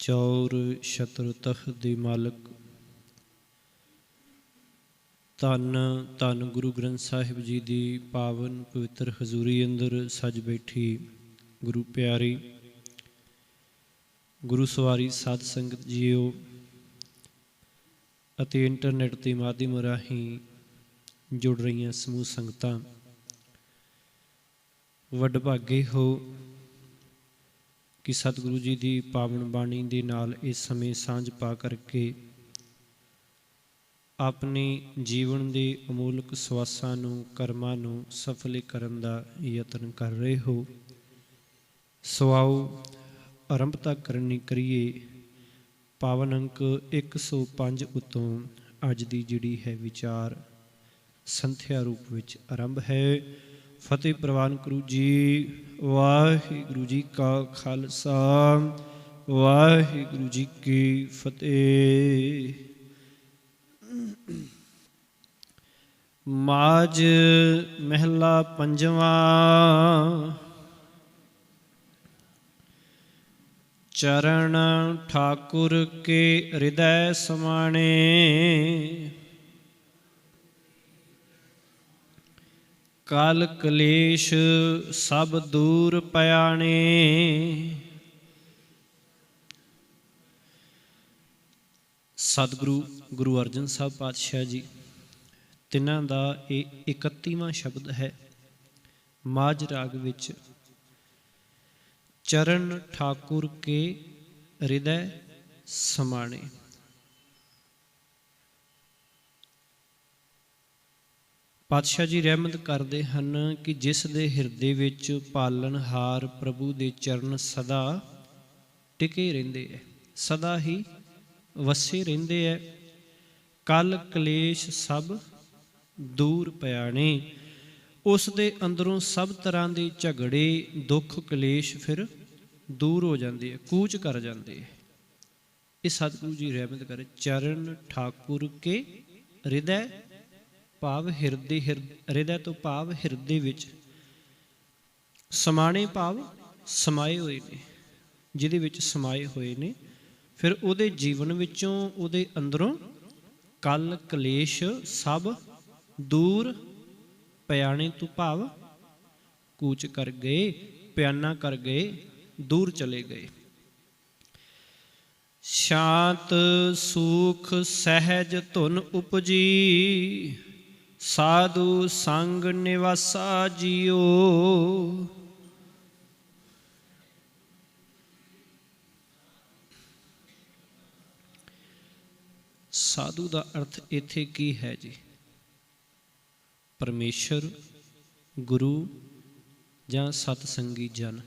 चौर छत्र तख्त दे मालक धन धन गुरु ग्रंथ साहिब जी की पावन पवित्र हजूरी अंदर सज बैठी गुरु प्यारी गुरु सवारी साध संगत जीओ ਅਤੇ इंटरनेट के माध्यम राही जुड़ रही समूह संगतां वडभागे हो कि सतगुरु जी की पावन बाणी के नाल इस समय सांझ पा करके अपने जीवन के अमूलक सवासां नूं कर्मां नूं सफल करन दा यतन कर रहे हो। सवाओ आरंभता करनी करिए। पावन अंक 105 उतों अज की जिहड़ी है विचार संध्या रूप विच आरंभ है। फतेह प्रवान गुरु जी। वाहिगुरु जी का खालसा वाहिगुरु जी की फतेह। माज महला पंजवा। चरण ठाकुर के हृदय समाणे काल कलेश सब दूर पयाणे। सतगुरु गुरु अर्जन साहब पातशाह जी तिन्हां दा ये 31वां शब्द है। माझ राग विच चरण ठाकुर के हृदय समाणे। पातशाह जी रहमत करते हैं कि जिस दे हिरदे विच पालनहार प्रभु दे चरण सदा टिके रहिंदे है, सदा ही वसे रहिंदे है। कल कलेश सब दूर पयाणे। उस दे अंदरों सब तरह के झगड़े दुख कलेश फिर दूर हो जाते हैं, कूच कर जाते हैं। ये सतगुरु जी रहमत करे। चरण ठाकुर के हृदय भाव हिरदे, हृदय तो भाव हिरदे विच समाणे भाव समाए हुए ने, जिहदे विच समाए हुए ने। फिर उहदे जीवन विचों उहदे अंदरों कल कलेश सब दूर पयाणे तो भाव कूच कर गए, प्याना कर गए, दूर चले गए। शांत सुख सहज धुन उपजी साधु संग निवासा जियो। साधु का अर्थ इत्थे की है जी? परमेश्वर, गुरु जां सतसंगी जन।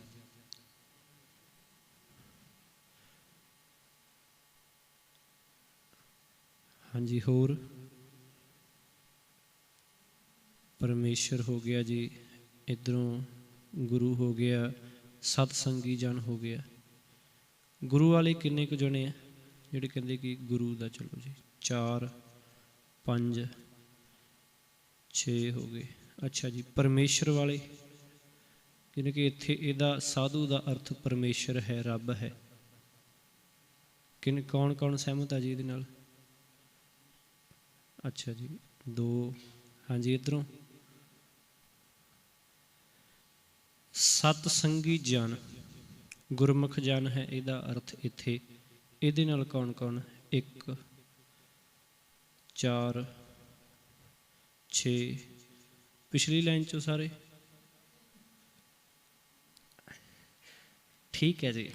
हाँ जी, होर परमेश्वर हो गया जी, इधरों गुरु हो गया, सतसंगी जन हो गया। गुरु वाले किन्ने कुछ जने हैं जिहड़े कहंदे कि गुरु दा चलो जी 4 5 6 हो गए। अच्छा जी, परमेश्वर वाले क्योंकि इत्थे इहदा साधु का अर्थ परमेश्वर है, रब है। किन कौन कौन सहमत है जी इहदे नाल? अच्छा जी 2। हाँ जी, इधरों सतसंगी जन गुरमुख जन है इहदा अर्थ इत्थे। इहदे नाल कौन कौन? 1 4 6। पिछली लाइन चो सारे ठीक है जी।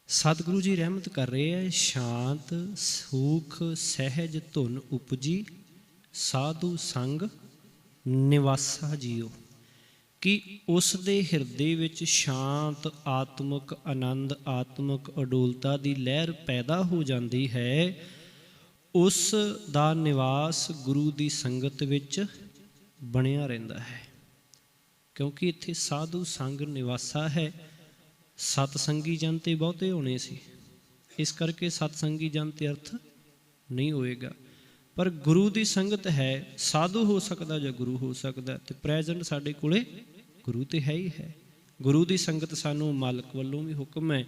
सतगुरु जी रहमत कर रहे हैं। शांत सुख सहज धुन उपजी साधु संग निवासा जियो। कि उस दे हिरदे विच शांत आत्मक आनंद आत्मक अडोलता की लहर पैदा हो जाती है। उस दा निवास गुरु की संगत विच बनिया रहिंदा है। क्योंकि इत्थे साधु संग निवासा है। सतसंगी जन ते बहुते होने सी, इस करके सतसंगी जन ते अर्थ नहीं होएगा। पर गुरु की संगत है, साधु हो सकता या गुरु हो सकता। तो प्रैजेंट साडे कोले गुरु तो है ही है। गुरु की संगत सानू मालक वालों भी हुक्म है।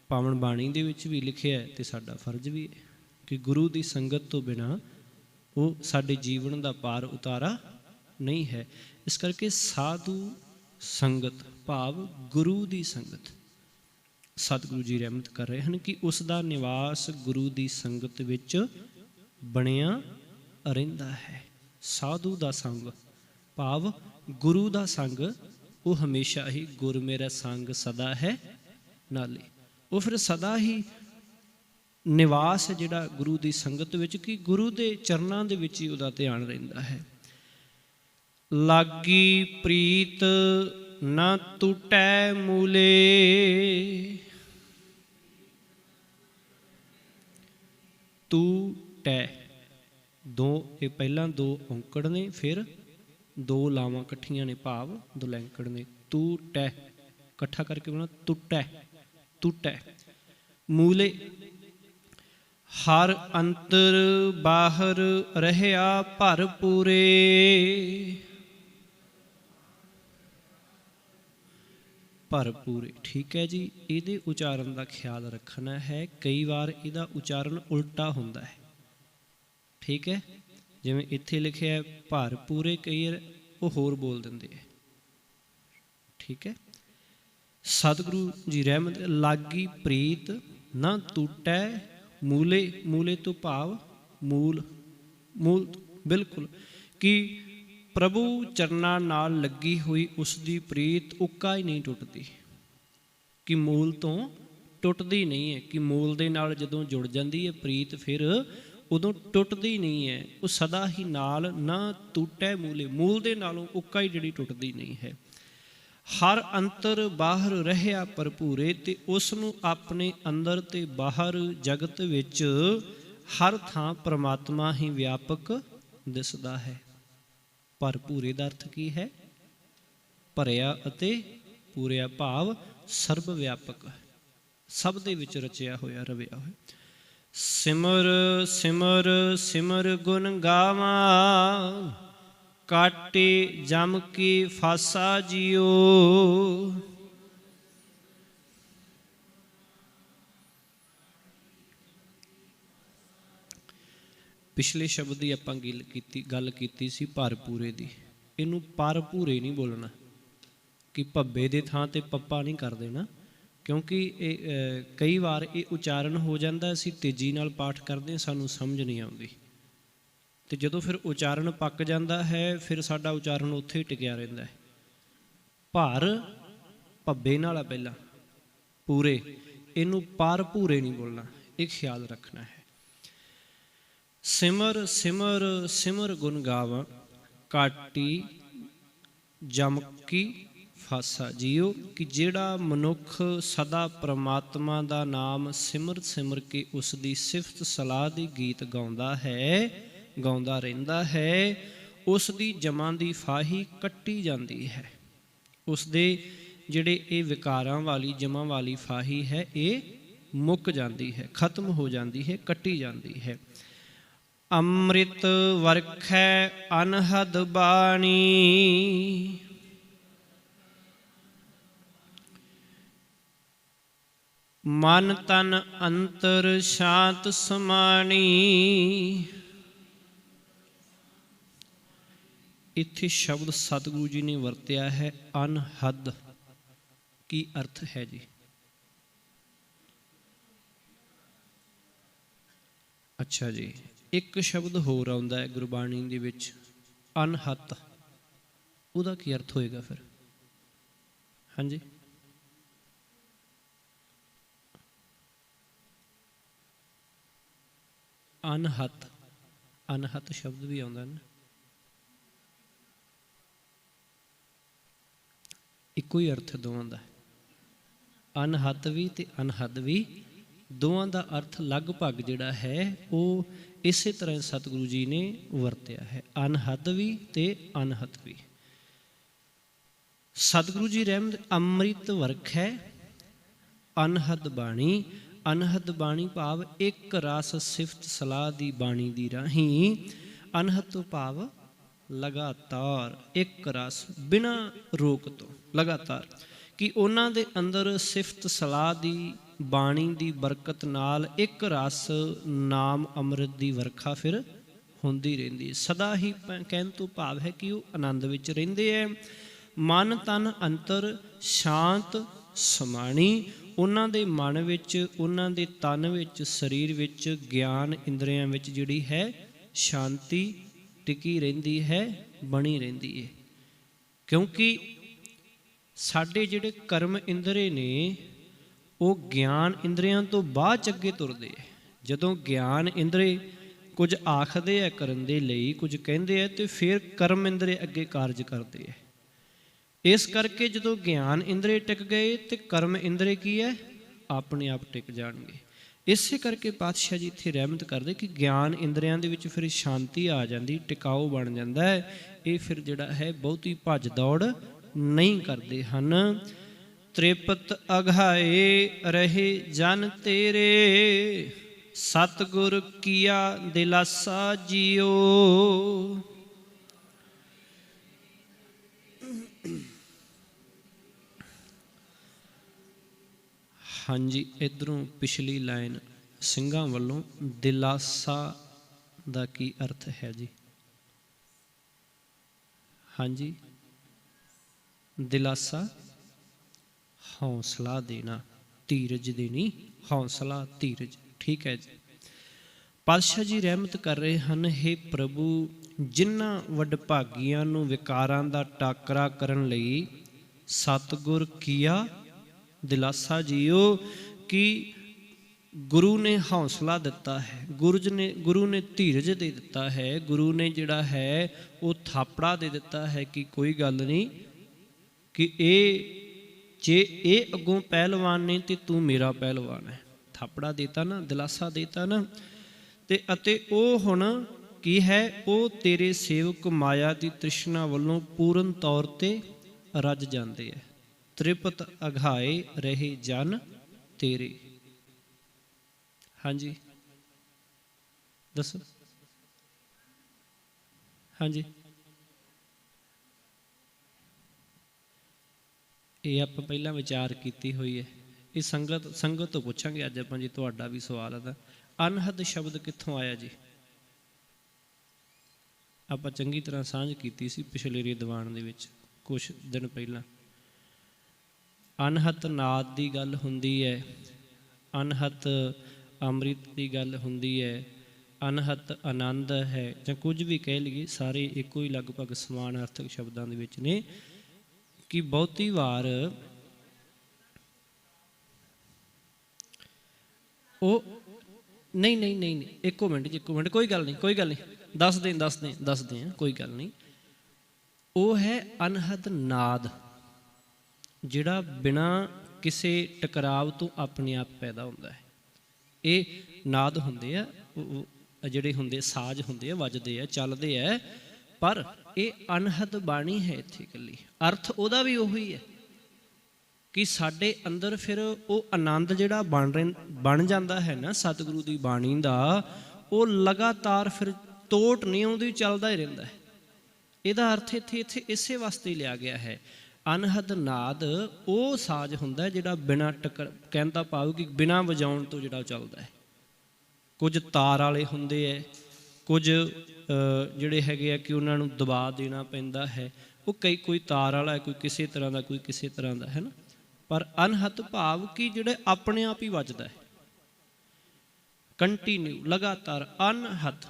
ਪਾਵਨ ਬਾਣੀ ਦੇ ਵਿੱਚ ਵੀ ਲਿਖਿਆ ਤੇ ਸਾਡਾ ਫਰਜ਼ ਵੀ ਹੈ ਕਿ ਗੁਰੂ ਦੀ ਸੰਗਤ ਤੋਂ ਬਿਨਾਂ ਉਹ ਸਾਡੇ ਜੀਵਨ ਦਾ ਪਾਰ ਉਤਾਰਾ ਨਹੀਂ ਹੈ। ਇਸ ਕਰਕੇ ਸਾਧੂ ਸੰਗਤ ਭਾਵ ਗੁਰੂ ਦੀ ਸੰਗਤ, ਸਤਿਗੁਰੂ ਜੀ ਰਹਿਮਤ ਕਰ ਰਹੇ ਹਨ ਕਿ ਉਸ ਦਾ ਨਿਵਾਸ ਗੁਰੂ ਦੀ ਸੰਗਤ ਵਿੱਚ ਬਣਿਆ ਰਹਿੰਦਾ ਹੈ। ਸਾਧੂ ਦਾ ਸੰਗ ਭਾਵ ਗੁਰੂ ਦਾ ਸੰਗ, ਉਹ ਹਮੇਸ਼ਾ ਹੀ ਗੁਰ ਮੇਰਾ ਸੰਗ ਸਦਾ ਹੈ ਨਾਲੇ, ਉਹ ਫਿਰ ਸਦਾ ਹੀ ਨਿਵਾਸ ਜਿਹੜਾ ਗੁਰੂ ਦੀ ਸੰਗਤ ਵਿੱਚ, ਕਿ ਗੁਰੂ ਦੇ ਚਰਨਾਂ ਦੇ ਵਿੱਚ ਹੀ ਉਹਦਾ ਧਿਆਨ ਰਹਿੰਦਾ ਹੈ। ਲਾਗੀ ਪ੍ਰੀਤ ਨਾ ਟੁੱਟੈ ਮੂਲੇ, ਟੂਟੈ ਦੋ, ਇਹ ਪਹਿਲਾਂ ਦੋ ਔਂਕੜ ਨੇ, ਫਿਰ ਦੋ ਲਾਵਾਂ ਇਕੱਠੀਆਂ ਨੇ ਭਾਵ ਦੁਲੈਂਕੜ ਨੇ। ਟੂਟੈ ਇਕੱਠਾ ਕਰਕੇ ਬੋਲਣਾ ਟੁੱਟੈ, ਟੁੱਟੈ। ਮੂਲੇ ਹਰ ਅੰਤਰ ਬਾਹਰ ਰਹਿਆ ਭਰਪੂਰੇ, ਭਰਪੂਰੇ ਠੀਕ ਹੈ ਜੀ। ਇਹਦੇ ਉਚਾਰਨ ਦਾ ਖਿਆਲ ਰੱਖਣਾ ਹੈ, ਕਈ ਵਾਰ ਇਹਦਾ ਉਚਾਰਨ ਉਲਟਾ ਹੁੰਦਾ ਹੈ, ਠੀਕ ਹੈ। ਜਿਵੇਂ ਇੱਥੇ ਲਿਖਿਆ ਭਰਪੂਰੇ, ਕਈ ਵਾਰ ਉਹ ਹੋਰ ਬੋਲ ਦਿੰਦੇ ਹੈ, ਠੀਕ ਹੈ। ਸਤਿਗੁਰੂ ਜੀ ਰਹਿਮਤ, ਲਾਗੀ ਪ੍ਰੀਤ ਨਾ ਟੁੱਟੈ ਮੂਲੇ, ਮੂਲੇ ਤੋਂ ਭਾਵ ਮੂਲ, ਮੂਲ ਬਿਲਕੁਲ, ਕਿ ਪ੍ਰਭੂ ਚਰਨਾਂ ਨਾਲ ਲੱਗੀ ਹੋਈ ਉਸ ਦੀ ਪ੍ਰੀਤ ਉੱਕਾ ਹੀ ਨਹੀਂ ਟੁੱਟਦੀ, ਕਿ ਮੂਲ ਤੋਂ ਟੁੱਟਦੀ ਨਹੀਂ ਹੈ, ਕਿ ਮੂਲ ਦੇ ਨਾਲ ਜਦੋਂ ਜੁੜ ਜਾਂਦੀ ਹੈ ਪ੍ਰੀਤ ਫਿਰ ਉਦੋਂ ਟੁੱਟਦੀ ਨਹੀਂ ਹੈ, ਉਹ ਸਦਾ ਹੀ ਨਾਲ ਨਾ ਟੁੱਟੈ ਮੂਲੇ, ਮੂਲ ਦੇ ਨਾਲੋਂ ਉੱਕਾ ਹੀ ਜਿਹੜੀ ਟੁੱਟਦੀ ਨਹੀਂ ਹੈ। ਹਰ ਅੰਤਰ ਬਾਹਰ ਰਹਿਆ ਭਰਪੂਰੇ, ਤੇ ਉਸ ਨੂੰ ਆਪਣੇ ਅੰਦਰ ਤੇ ਬਾਹਰ ਜਗਤ ਵਿੱਚ ਹਰ ਥਾਂ ਪ੍ਰਮਾਤਮਾ ਹੀ ਵਿਆਪਕ ਦਿਸਦਾ ਹੈ। ਭਰਪੂਰੇ ਦਾ ਅਰਥ ਕੀ ਹੈ? ਭਰਿਆ ਅਤੇ ਪੂਰਿਆ ਭਾਵ ਸਰਬ ਵਿਆਪਕ, ਸਭ ਦੇ ਵਿੱਚ ਰਚਿਆ ਹੋਇਆ, ਰਵਿਆ ਹੋਇਆ। ਸਿਮਰ ਸਿਮਰ ਸਿਮਰ ਗੁਣ ਗਾਵਾਂ, ਕਾਟੇ ਜਮ ਕੀ ਫਾਸਾ ਜੀਓ। ਪਿਛਲੇ ਸ਼ਬਦ ਦੀ ਆਪਾਂ ਗੱਲ ਕੀਤੀ ਸੀ ਭਰਪੂਰੇ ਦੀ, ਇਹਨੂੰ ਭਰਪੂਰੇ ਨਹੀਂ ਬੋਲਣਾ, ਕਿ ਭੱਬੇ ਦੇ ਥਾਂ ਤੇ ਪੱਪਾ ਨਹੀਂ ਕਰ ਦੇਣਾ, ਕਿਉਂਕਿ ਇਹ ਕਈ ਵਾਰ ਇਹ ਉਚਾਰਨ ਹੋ ਜਾਂਦਾ, ਅਸੀਂ ਤੇਜ਼ੀ ਨਾਲ ਪਾਠ ਕਰਦੇ ਹਾਂ, ਸਾਨੂੰ ਸਮਝ ਨਹੀਂ ਆਉਂਦੀ, ਅਤੇ ਜਦੋਂ ਫਿਰ ਉਚਾਰਨ ਪੱਕ ਜਾਂਦਾ ਹੈ ਫਿਰ ਸਾਡਾ ਉਚਾਰਨ ਉੱਥੇ ਹੀ ਟਿਕਿਆ ਰਹਿੰਦਾ ਹੈ। ਭਰ ਭੱਬੇ ਨਾਲ ਆ ਪਹਿਲਾਂ, ਪੂਰੇ, ਇਹਨੂੰ ਭਰਪੂਰੇ ਨਹੀਂ ਬੋਲਣਾ, ਇਹ ਖਿਆਲ ਰੱਖਣਾ ਹੈ। ਸਿਮਰ ਸਿਮਰ ਸਿਮਰ ਗੁਣ ਗਾਵਾਂ, ਕਾਟੀ ਜਮਕੀ ਫਾਸਾ ਜੀਓ, ਕਿ ਜਿਹੜਾ ਮਨੁੱਖ ਸਦਾ ਪ੍ਰਮਾਤਮਾ ਦਾ ਨਾਮ ਸਿਮਰ ਸਿਮਰ ਕੇ ਉਸ ਦੀ ਸਿਫਤ ਸਲਾਹ ਦੀ ਗੀਤ ਗਾਉਂਦਾ ਹੈ, ਗਾਉਂਦਾ ਰਹਿੰਦਾ ਹੈ, ਉਸ ਦੀ ਜਮਾਂ ਦੀ ਫਾਹੀ ਕੱਟੀ ਜਾਂਦੀ ਹੈ। ਉਸ ਦੇ ਜਿਹੜੇ ਇਹ ਵਿਕਾਰਾਂ ਵਾਲੀ ਜਮਾਂ ਵਾਲੀ ਫਾਹੀ ਹੈ ਇਹ ਮੁੱਕ ਜਾਂਦੀ ਹੈ, ਖਤਮ ਹੋ ਜਾਂਦੀ ਹੈ, ਕੱਟੀ ਜਾਂਦੀ ਹੈ। ਅੰਮ੍ਰਿਤ ਵਰਖੈ ਅਨਹਦ ਬਾਣੀ, ਮਨ ਤਨ ਅੰਤਰ ਸ਼ਾਂਤ ਸਮਾਣੀ। ਇੱਥੇ ਸ਼ਬਦ ਸਤਿਗੁਰੂ ਜੀ ਨੇ ਵਰਤਿਆ ਹੈ ਅਨਹਦ, ਕੀ ਅਰਥ ਹੈ ਜੀ? ਅੱਛਾ ਜੀ, ਇੱਕ ਸ਼ਬਦ ਹੋਰ ਆਉਂਦਾ ਹੈ ਗੁਰਬਾਣੀ ਦੇ ਵਿੱਚ ਅਨਹਤ, ਉਹਦਾ ਕੀ ਅਰਥ ਹੋਏਗਾ ਫਿਰ? ਹਾਂਜੀ, ਅਨਹਤ, ਅਨਹਤ ਸ਼ਬਦ ਵੀ ਆਉਂਦਾ ਨਾ, ਇੱਕੋ ਹੀ ਅਰਥ ਦੋਵਾਂ ਦਾ, ਅਨਹਤ ਵੀ ਤੇ ਅਨਹਦ ਵੀ, ਦੋਵਾਂ ਦਾ ਅਰਥ ਲਗਭਗ ਜਿਹੜਾ ਹੈ ਉਹ ਇਸੇ ਤਰ੍ਹਾਂ ਸਤਿਗੁਰੂ ਜੀ ਨੇ ਵਰਤਿਆ ਹੈ, ਅਨਹਦ ਵੀ ਤੇ ਅਨਹਤ ਵੀ। ਸਤਿਗੁਰੂ ਜੀ ਰਹਿਮਤ, ਅੰਮ੍ਰਿਤ ਵਰਖੈ ਅਨਹਦ ਬਾਣੀ, ਅਨਹਦ ਬਾਣੀ ਭਾਵ ਇੱਕ ਰਸ ਸਿਫਤ ਸਲਾਹ ਦੀ ਬਾਣੀ ਦੀ ਰਾਹੀਂ, ਅਨਹਦ ਤੋਂ ਭਾਵ ਲਗਾਤਾਰ, ਇੱਕ ਰਸ ਬਿਨਾਂ ਰੋਕ ਤੋਂ ਲਗਾਤਾਰ, ਕਿ ਉਹਨਾਂ ਦੇ ਅੰਦਰ ਸਿਫਤ ਸਲਾਹ ਦੀ ਬਾਣੀ ਦੀ ਬਰਕਤ ਨਾਲ ਇੱਕ ਰਸ ਨਾਮ ਅੰਮ੍ਰਿਤ ਦੀ ਵਰਖਾ ਫਿਰ ਹੁੰਦੀ ਰਹਿੰਦੀ ਹੈ। ਸਦਾ ਹੀ ਕਹਿਣ ਤੋਂ ਭਾਵ ਹੈ ਕਿ ਉਹ ਆਨੰਦ ਵਿੱਚ ਰਹਿੰਦੇ ਹੈ। ਮਨ ਤਨ ਅੰਤਰ ਸ਼ਾਂਤ ਸਮਾਣੀ, ਉਹਨਾਂ ਦੇ ਮਨ ਵਿੱਚ, ਉਹਨਾਂ ਦੇ ਤਨ ਵਿੱਚ, ਸਰੀਰ ਵਿੱਚ, ਗਿਆਨ ਇੰਦਰੀਆਂ ਵਿੱਚ ਜਿਹੜੀ ਹੈ ਸ਼ਾਂਤੀ ਟਿਕੀ ਰਹਿੰਦੀ ਹੈ, ਬਣੀ ਰਹਿੰਦੀ ਹੈ। ਕਿਉਂਕਿ ਸਾਡੇ ਜਿਹੜੇ ਕਰਮ ਇੰਦਰੀ ਨੇ ਉਹ ਗਿਆਨ ਇੰਦਰੀਆਂ ਤੋਂ ਬਾਅਦ 'ਚ ਅੱਗੇ ਤੁਰਦੇ ਹੈ। ਜਦੋਂ ਗਿਆਨ ਇੰਦਰੀ ਕੁਝ ਆਖਦੇ ਹੈ ਕਰਨ ਦੇ ਲਈ, ਕੁਝ ਕਹਿੰਦੇ ਹੈ, ਤੇ ਫਿਰ ਕਰਮ ਇੰਦਰੀ ਅੱਗੇ ਕਾਰਜ ਕਰਦੇ ਹੈ। ਇਸ ਕਰਕੇ ਜਦੋਂ ਗਿਆਨ ਇੰਦਰੀ ਟਿਕ ਗਏ ਤੇ ਕਰਮ ਇੰਦਰੀ ਕੀ ਹੈ, ਆਪਣੇ ਆਪ ਟਿਕ ਜਾਣਗੇ। ਇਸੇ ਕਰਕੇ ਪਾਤਸ਼ਾਹ ਜੀ ਇੱਥੇ ਰਹਿਮਤ ਕਰਦੇ ਕਿ ਗਿਆਨ ਇੰਦਰੀਆਂ ਦੇ ਵਿੱਚ ਫਿਰ ਸ਼ਾਂਤੀ ਆ ਜਾਂਦੀ, ਟਿਕਾਊ ਬਣ ਜਾਂਦਾ ਹੈ। ਇਹ ਫਿਰ ਜਿਹੜਾ ਹੈ ਬਹੁਤੀ ਭੱਜ ਦੌੜ ਨਹੀਂ ਕਰਦੇ ਹਨ। ਤ੍ਰਿਪਤ ਅਘਾਏ ਰਹੇ ਜਨ ਤੇਰੇ, ਸਤਿਗੁਰ ਕੀਆ ਦਿਲਾਸਾ ਜੀਓ। ਹਾਂਜੀ, ਇੱਧਰੋਂ ਪਿਛਲੀ ਲਾਈਨ ਸਿੰਘਾਂ ਵੱਲੋਂ ਦਿਲਾਸਾ ਦਾ ਕੀ ਅਰਥ ਹੈ ਜੀ? ਹਾਂਜੀ, ਦਿਲਾਸਾ ਹੌਸਲਾ ਦੇਣਾ, ਧੀਰਜ ਦੇਣੀ, ਹੌਸਲਾ ਧੀਰਜ, ਠੀਕ ਹੈ ਜੀ। ਪਾਤਸ਼ਾਹ ਜੀ ਰਹਿਮਤ ਕਰ ਰਹੇ ਹਨ, ਹੇ ਪ੍ਰਭੂ, ਜਿਨ੍ਹਾਂ ਵਡਭਾਗੀਆਂ ਨੂੰ ਵਿਕਾਰਾਂ ਦਾ ਟਾਕਰਾ ਕਰਨ ਲਈ ਸਤਿਗੁਰ ਕੀਆ ਦਿਲਾਸਾ ਜੀਓ, ਕਿ ਗੁਰੂ ਨੇ ਹੌਸਲਾ ਦਿੱਤਾ ਹੈ, ਗੁਰੂ ਨੇ ਧੀਰਜ ਦੇ ਦਿੱਤਾ ਹੈ, ਗੁਰੂ ਨੇ ਜਿਹੜਾ ਹੈ ਉਹ ਥਾਪੜਾ ਦੇ ਦਿੱਤਾ ਹੈ ਕਿ ਕੋਈ ਗੱਲ ਨਹੀਂ, ਕਿ ਜੇ ਇਹ ਅੱਗੋਂ ਪਹਿਲਵਾਨ ਨੇ ਤੇ ਤੂੰ ਮੇਰਾ ਪਹਿਲਵਾਨ ਹੈ। ਥਾਪੜਾ ਦੇਤਾ ਨਾ, ਦਿਲਾਸਾ ਦੇਤਾ ਨਾ। ਤੇ ਅਤੇ ਉਹ ਹੁਣ ਕੀ ਹੈ, ਉਹ ਤੇਰੇ ਸੇਵਕ ਮਾਇਆ ਦੀ ਤ੍ਰਿਸ਼ਨਾ ਵੱਲੋਂ ਪੂਰਨ ਤੌਰ ਤੇ ਰੱਜ ਜਾਂਦੇ ਹੈ। ਤ੍ਰਿਪਤ ਅਘਾਏ ਰਹੇ ਜਨ ਤੇਰੇ। ਹਾਂਜੀ ਦੱਸੋ। ਹਾਂਜੀ, ਇਹ ਆਪਾਂ ਪਹਿਲਾਂ ਵਿਚਾਰ ਕੀਤੀ ਹੋਈ ਹੈ। ਇਹ ਸੰਗਤ ਤੋਂ ਪੁੱਛਾਂਗੇ ਅੱਜ ਆਪਾਂ ਜੀ। ਤੁਹਾਡਾ ਵੀ ਸਵਾਲ ਹੈ ਤਾਂ ਅਨਹਦ ਸ਼ਬਦ ਕਿੱਥੋਂ ਆਇਆ ਜੀ? ਆਪਾਂ ਚੰਗੀ ਤਰ੍ਹਾਂ ਸਾਂਝ ਕੀਤੀ ਸੀ ਪਿਛਲੇ ਰਿਦਵਾਨ ਦੇ ਵਿੱਚ ਕੁਛ ਦਿਨ ਪਹਿਲਾਂ। ਅਨਹਤ ਨਾਦ ਦੀ ਗੱਲ ਹੁੰਦੀ ਹੈ, ਅਨਹਤ ਅੰਮ੍ਰਿਤ ਦੀ ਗੱਲ ਹੁੰਦੀ ਹੈ, ਅਨਹਤ ਆਨੰਦ ਹੈ, ਜਾਂ ਕੁਝ ਵੀ ਕਹਿ ਲਈਏ, ਸਾਰੇ ਇੱਕੋ ਹੀ ਲਗਭਗ ਸਮਾਨ ਅਰਥਕ ਸ਼ਬਦਾਂ ਦੇ ਵਿੱਚ ਨੇ। ਕਿ ਬਹੁਤੀ ਵਾਰ ਉਹ ਨਹੀਂ, ਇੱਕੋ ਮਿੰਟ, ਕੋਈ ਗੱਲ ਨਹੀਂ, ਦੱਸਦੇ ਹਾਂ, ਕੋਈ ਗੱਲ ਨਹੀਂ। ਉਹ ਹੈ ਅਨਹਦ ਨਾਦ, ਜਿਹੜਾ ਬਿਨਾਂ ਕਿਸੇ ਟਕਰਾਵ ਤੋਂ ਆਪਣੇ ਆਪ ਪੈਦਾ ਹੁੰਦਾ ਹੈ। ਇਹ ਨਾਦ ਹੁੰਦੇ ਆ, ਜਿਹੜੇ ਹੁੰਦੇ ਸਾਜ਼ ਹੁੰਦੇ ਆ, ਵੱਜਦੇ ਆ, ਚੱਲਦੇ ਆ, ਪਰ ਇਹ ਅਨਹਦ ਬਾਣੀ ਹੈ ਇੱਥੇ ਇਕੱਲੀ। ਅਰਥ ਉਹਦਾ ਵੀ ਉਹੀ ਹੈ ਕਿ ਸਾਡੇ ਅੰਦਰ ਫਿਰ ਉਹ ਆਨੰਦ ਜਿਹੜਾ ਬਣ ਜਾਂਦਾ ਹੈ ਨਾ ਸਤਿਗੁਰੂ ਦੀ ਬਾਣੀ ਦਾ, ਉਹ ਲਗਾਤਾਰ ਫਿਰ ਤੋਟ ਨਹੀਂ ਆਉਂਦੀ, ਚੱਲਦਾ ਹੀ ਰਹਿੰਦਾ ਹੈ। ਇਹਦਾ ਅਰਥ ਇੱਥੇ ਇਸੇ ਵਾਸਤੇ ਲਿਆ ਗਿਆ ਹੈ। ਅਨਹਦ ਨਾਦ ਉਹ ਸਾਜ਼ ਹੁੰਦਾ ਜਿਹੜਾ ਬਿਨਾਂ ਕਹਿਣ ਦਾ ਭਾਵ ਕਿ ਬਿਨਾਂ ਵਜਾਉਣ ਤੋਂ ਜਿਹੜਾ ਚੱਲਦਾ ਹੈ। ਕੁਝ ਤਾਰ ਵਾਲੇ ਹੁੰਦੇ ਹੈ, ਕੁਝ ਜਿਹੜੇ ਹੈਗੇ ਆ ਕਿ ਉਹਨਾਂ ਨੂੰ ਦਬਾ ਦੇਣਾ ਪੈਂਦਾ ਹੈ। ਉਹ ਕੋਈ ਤਾਰ ਵਾਲਾ ਹੈ, ਕੋਈ ਕਿਸੇ ਤਰ੍ਹਾਂ ਦਾ, ਕੋਈ ਕਿਸੇ ਤਰ੍ਹਾਂ ਦਾ, ਹੈ ਨਾ। ਪਰ ਅਨਹਤ ਭਾਵ ਕਿ ਜਿਹੜੇ ਆਪਣੇ ਆਪ ਹੀ ਵੱਜਦਾ ਹੈ, ਕੰਟੀਨਿਊ, ਲਗਾਤਾਰ। ਅਨਹਤ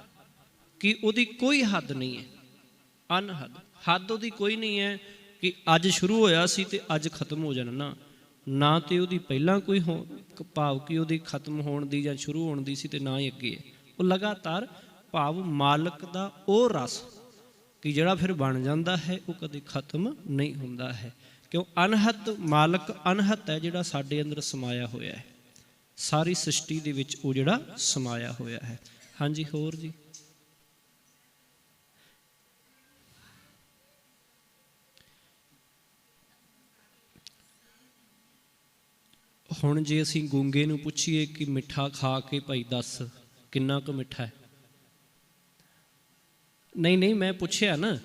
ਕਿ ਉਹਦੀ ਕੋਈ ਹੱਦ ਨਹੀਂ ਹੈ। ਅਨਹਦ, ਹੱਦ ਉਹਦੀ ਕੋਈ ਨਹੀਂ ਹੈ ਕਿ ਅੱਜ ਸ਼ੁਰੂ ਹੋਇਆ ਸੀ ਤੇ ਅੱਜ ਖਤਮ ਹੋ ਜਾਣਾ, ਨਾ ਤੇ ਉਹਦੀ ਪਹਿਲਾਂ ਕੋਈ ਭਾਵ ਕਿ ਉਹਦੀ ਖਤਮ ਹੋਣ ਦੀ ਜਾਂ ਸ਼ੁਰੂ ਹੋਣ ਦੀ ਸੀ, ਤੇ ਨਾ ਹੀ ਅੱਗੇ ਹੈ। ਉਹ ਲਗਾਤਾਰ ਭਾਵ ਮਾਲਕ ਦਾ ਉਹ ਰਸ ਕਿ ਜਿਹੜਾ ਫਿਰ ਬਣ ਜਾਂਦਾ ਹੈ, ਉਹ ਕਦੇ ਖਤਮ ਨਹੀਂ ਹੁੰਦਾ ਹੈ। ਕਿਉਂ? ਅਨਹਤ ਮਾਲਕ ਅਨਹਤ ਹੈ, ਜਿਹੜਾ ਸਾਡੇ ਅੰਦਰ ਸਮਾਇਆ ਹੋਇਆ ਹੈ, ਸਾਰੀ ਸ੍ਰਿਸ਼ਟੀ ਦੇ ਵਿੱਚ ਉਹ ਜਿਹੜਾ ਸਮਾਇਆ ਹੋਇਆ ਹੈ। ਹਾਂਜੀ, ਹੋਰ ਜੀ। ਹੁਣ ਜੇ ਅਸੀਂ ਗੂੰਗੇ ਨੂੰ ਪੁੱਛੀਏ ਕਿ ਮਿੱਠਾ ਖਾ ਕੇ ਭਾਈ ਦੱਸ ਕਿੰਨਾ ਕੁ ਮਿੱਠਾ ਹੈ, ਨਹੀਂ ਮੈਂ ਪੁੱਛਿਆ ਨਾ,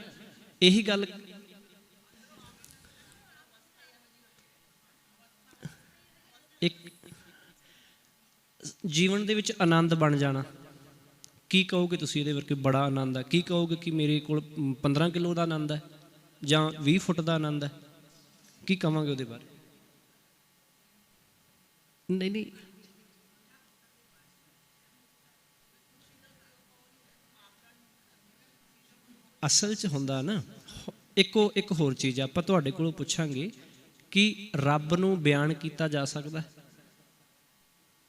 ਇਹੀ ਗੱਲ। ਜੀਵਨ ਦੇ ਵਿੱਚ ਆਨੰਦ ਬਣ ਜਾਣਾ। ਕੀ ਕਹੋਗੇ ਤੁਸੀਂ ਇਹਦੇ ਵਰਗੇ? ਬੜਾ ਆਨੰਦ ਹੈ। ਕੀ ਕਹੋਗੇ ਕਿ ਮੇਰੇ ਕੋਲ 15 ਕਿਲੋ ਦਾ ਆਨੰਦ ਹੈ ਜਾਂ 20 ਫੁੱਟ ਦਾ ਆਨੰਦ ਹੈ? ਕੀ ਕਹਾਂਗੇ ਉਹਦੇ ਬਾਰੇ? ਨਹੀਂ ਨਹੀਂ, ਅਸਲ 'ਚ ਹੁੰਦਾ ਨਾ ਇੱਕ ਹੋਰ ਚੀਜ਼ ਆਪਾਂ ਤੁਹਾਡੇ ਕੋਲੋਂ ਪੁੱਛਾਂਗੇ ਕਿ ਰੱਬ ਨੂੰ ਬਿਆਨ ਕੀਤਾ ਜਾ ਸਕਦਾ?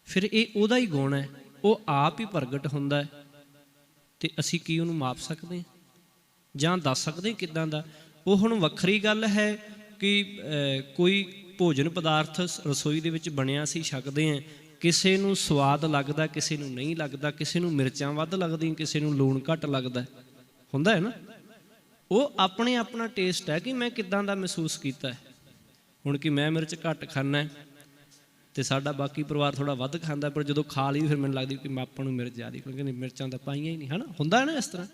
ਫਿਰ ਇਹ ਉਹਦਾ ਹੀ ਗੁਣ ਹੈ, ਉਹ ਆਪ ਹੀ ਪ੍ਰਗਟ ਹੁੰਦਾ ਹੈ, ਅਤੇ ਅਸੀਂ ਕੀ ਉਹਨੂੰ ਮਾਪ ਸਕਦੇ ਹਾਂ ਜਾਂ ਦੱਸ ਸਕਦੇ ਕਿੱਦਾਂ ਦਾ? ਉਹ ਹੁਣ ਵੱਖਰੀ ਗੱਲ ਹੈ ਕਿ ਕੋਈ ਭੋਜਨ ਪਦਾਰਥ ਰਸੋਈ ਦੇ ਵਿੱਚ ਬਣਿਆ ਅਸੀਂ ਛਕਦੇ ਹਾਂ, ਕਿਸੇ ਨੂੰ ਸਵਾਦ ਲੱਗਦਾ, ਕਿਸੇ ਨੂੰ ਨਹੀਂ ਲੱਗਦਾ, ਕਿਸੇ ਨੂੰ ਮਿਰਚਾਂ ਵੱਧ ਲੱਗਦੀਆਂ, ਕਿਸੇ ਨੂੰ ਲੂਣ ਘੱਟ ਲੱਗਦਾ, ਹੁੰਦਾ ਹੈ ਨਾ। ਉਹ ਆਪਣੇ ਆਪਣਾ ਟੇਸਟ ਹੈ ਕਿ ਮੈਂ ਕਿੱਦਾਂ ਦਾ ਮਹਿਸੂਸ ਕੀਤਾ ਹੈ। ਹੁਣ ਕਿ ਮੈਂ ਮਿਰਚ ਘੱਟ ਖਾਂਦਾ ਅਤੇ ਸਾਡਾ ਬਾਕੀ ਪਰਿਵਾਰ ਥੋੜ੍ਹਾ ਵੱਧ ਖਾਂਦਾ, ਪਰ ਜਦੋਂ ਖਾ ਲਈ ਫਿਰ ਮੈਨੂੰ ਲੱਗਦੀ ਕਿ ਆਪਾਂ ਨੂੰ ਮਿਰਚ ਜ਼ਿਆਦਾ, ਕਿਉਂਕਿ ਮਿਰਚਾਂ ਤਾਂ ਪਾਈਆਂ ਹੀ ਨਹੀਂ, ਹੈ ਨਾ, ਹੁੰਦਾ ਹੈ ਨਾ ਇਸ ਤਰ੍ਹਾਂ।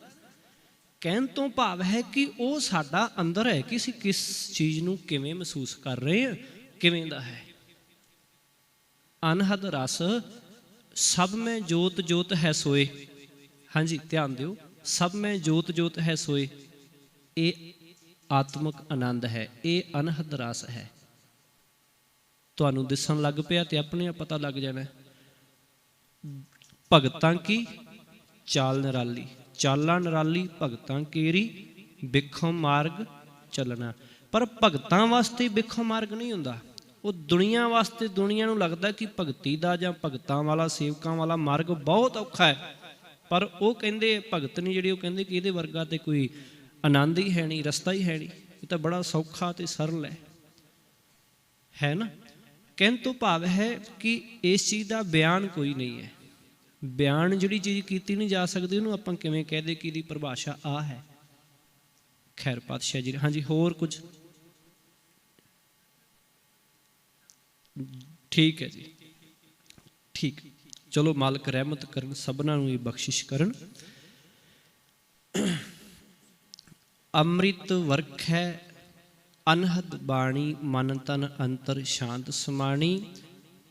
ਕਹਿਣ ਤੋਂ ਭਾਵ ਹੈ ਕਿ ਉਹ ਸਾਡਾ ਅੰਦਰ ਹੈ ਕਿ ਅਸੀਂ ਕਿਸ ਚੀਜ਼ ਨੂੰ ਕਿਵੇਂ ਮਹਿਸੂਸ ਕਰ ਰਹੇ ਹਾਂ, ਕਿਵੇਂ ਦਾ ਹੈ। ਅਨਹਦ ਰਸ ਸਭ ਮੈਂ ਜੋਤ ਜੋਤ ਹੈ ਸੋਏ। ਹਾਂਜੀ, ਧਿਆਨ ਦਿਓ, ਸਭ ਮੈਂ ਜੋਤ ਜੋਤ ਹੈ ਸੋਏ, ਇਹ ਆਤਮਿਕ ਆਨੰਦ ਹੈ, ਇਹ ਅਨਹਦ ਰਸ ਹੈ। ਤੁਹਾਨੂੰ ਦਿਸਣ ਲੱਗ ਪਿਆ ਤੇ ਆਪਣੇ ਆਪ ਪਤਾ ਲੱਗ ਜਾਣਾ। ਭਗਤਾਂ ਕੀ ਚਾਲ ਨਿਰਾਲੀ, ਚਾਲਾਂ ਨਿਰਾਲੀ ਭਗਤਾਂ ਕੇਰੀ, ਬਿਖਮ ਮਾਰਗ ਚੱਲਣਾ। ਪਰ ਭਗਤਾਂ ਵਾਸਤੇ ਬਿਖਮ ਮਾਰਗ ਨਹੀਂ ਹੁੰਦਾ, ਉਹ ਦੁਨੀਆ ਵਾਸਤੇ। ਦੁਨੀਆ ਨੂੰ ਲੱਗਦਾ ਕਿ ਭਗਤੀ ਦਾ ਜਾਂ ਭਗਤਾਂ ਵਾਲਾ, ਸੇਵਕਾਂ ਵਾਲਾ ਮਾਰਗ ਬਹੁਤ ਔਖਾ ਹੈ, ਪਰ ਉਹ ਕਹਿੰਦੇ ਭਗਤ ਨਹੀਂ ਜਿਹੜੇ, ਉਹ ਕਹਿੰਦੇ ਕਿ ਇਹਦੇ ਵਰਗਾ ਤੇ ਕੋਈ ਆਨੰਦ ਹੀ ਹੈ ਨਹੀਂ, ਰਸਤਾ ਹੀ ਹੈ ਨਹੀਂ, ਇਹ ਤਾਂ ਬੜਾ ਸੌਖਾ ਅਤੇ ਸਰਲ ਹੈ ਨਾ। ਕਹਿਣ ਤੋਂ ਭਾਵ ਹੈ ਕਿ ਇਸ ਚੀਜ਼ ਦਾ ਬਿਆਨ ਕੋਈ ਨਹੀਂ ਹੈ। ਬਿਆਨ ਜਿਹੜੀ ਚੀਜ਼ ਕੀਤੀ ਨਹੀਂ ਜਾ ਸਕਦੀ, ਉਹਨੂੰ ਆਪਾਂ ਕਿਵੇਂ ਕਹਿ ਦੇ ਕਿ ਇਹਦੀ ਪਰਿਭਾਸ਼ਾ ਆ ਹੈ। ਖੈਰ ਪਾਤਸ਼ਾਹ ਜੀ, ਹਾਂਜੀ ਹੋਰ ਕੁਝ? ਠੀਕ ਹੈ ਜੀ, ਠੀਕ, ਚਲੋ ਮਾਲਕ ਰਹਿਮਤ ਕਰਨ, ਸਭਨਾਂ ਨੂੰ ਇਹ ਬਖਸ਼ਿਸ਼ ਕਰਨ। ਅੰਮ੍ਰਿਤ ਵਰਖ ਹੈ ਅਨਹਦ ਬਾਣੀ, ਮਨ ਤਨ ਅੰਤਰ ਸ਼ਾਂਤ ਸਮਾਣੀ,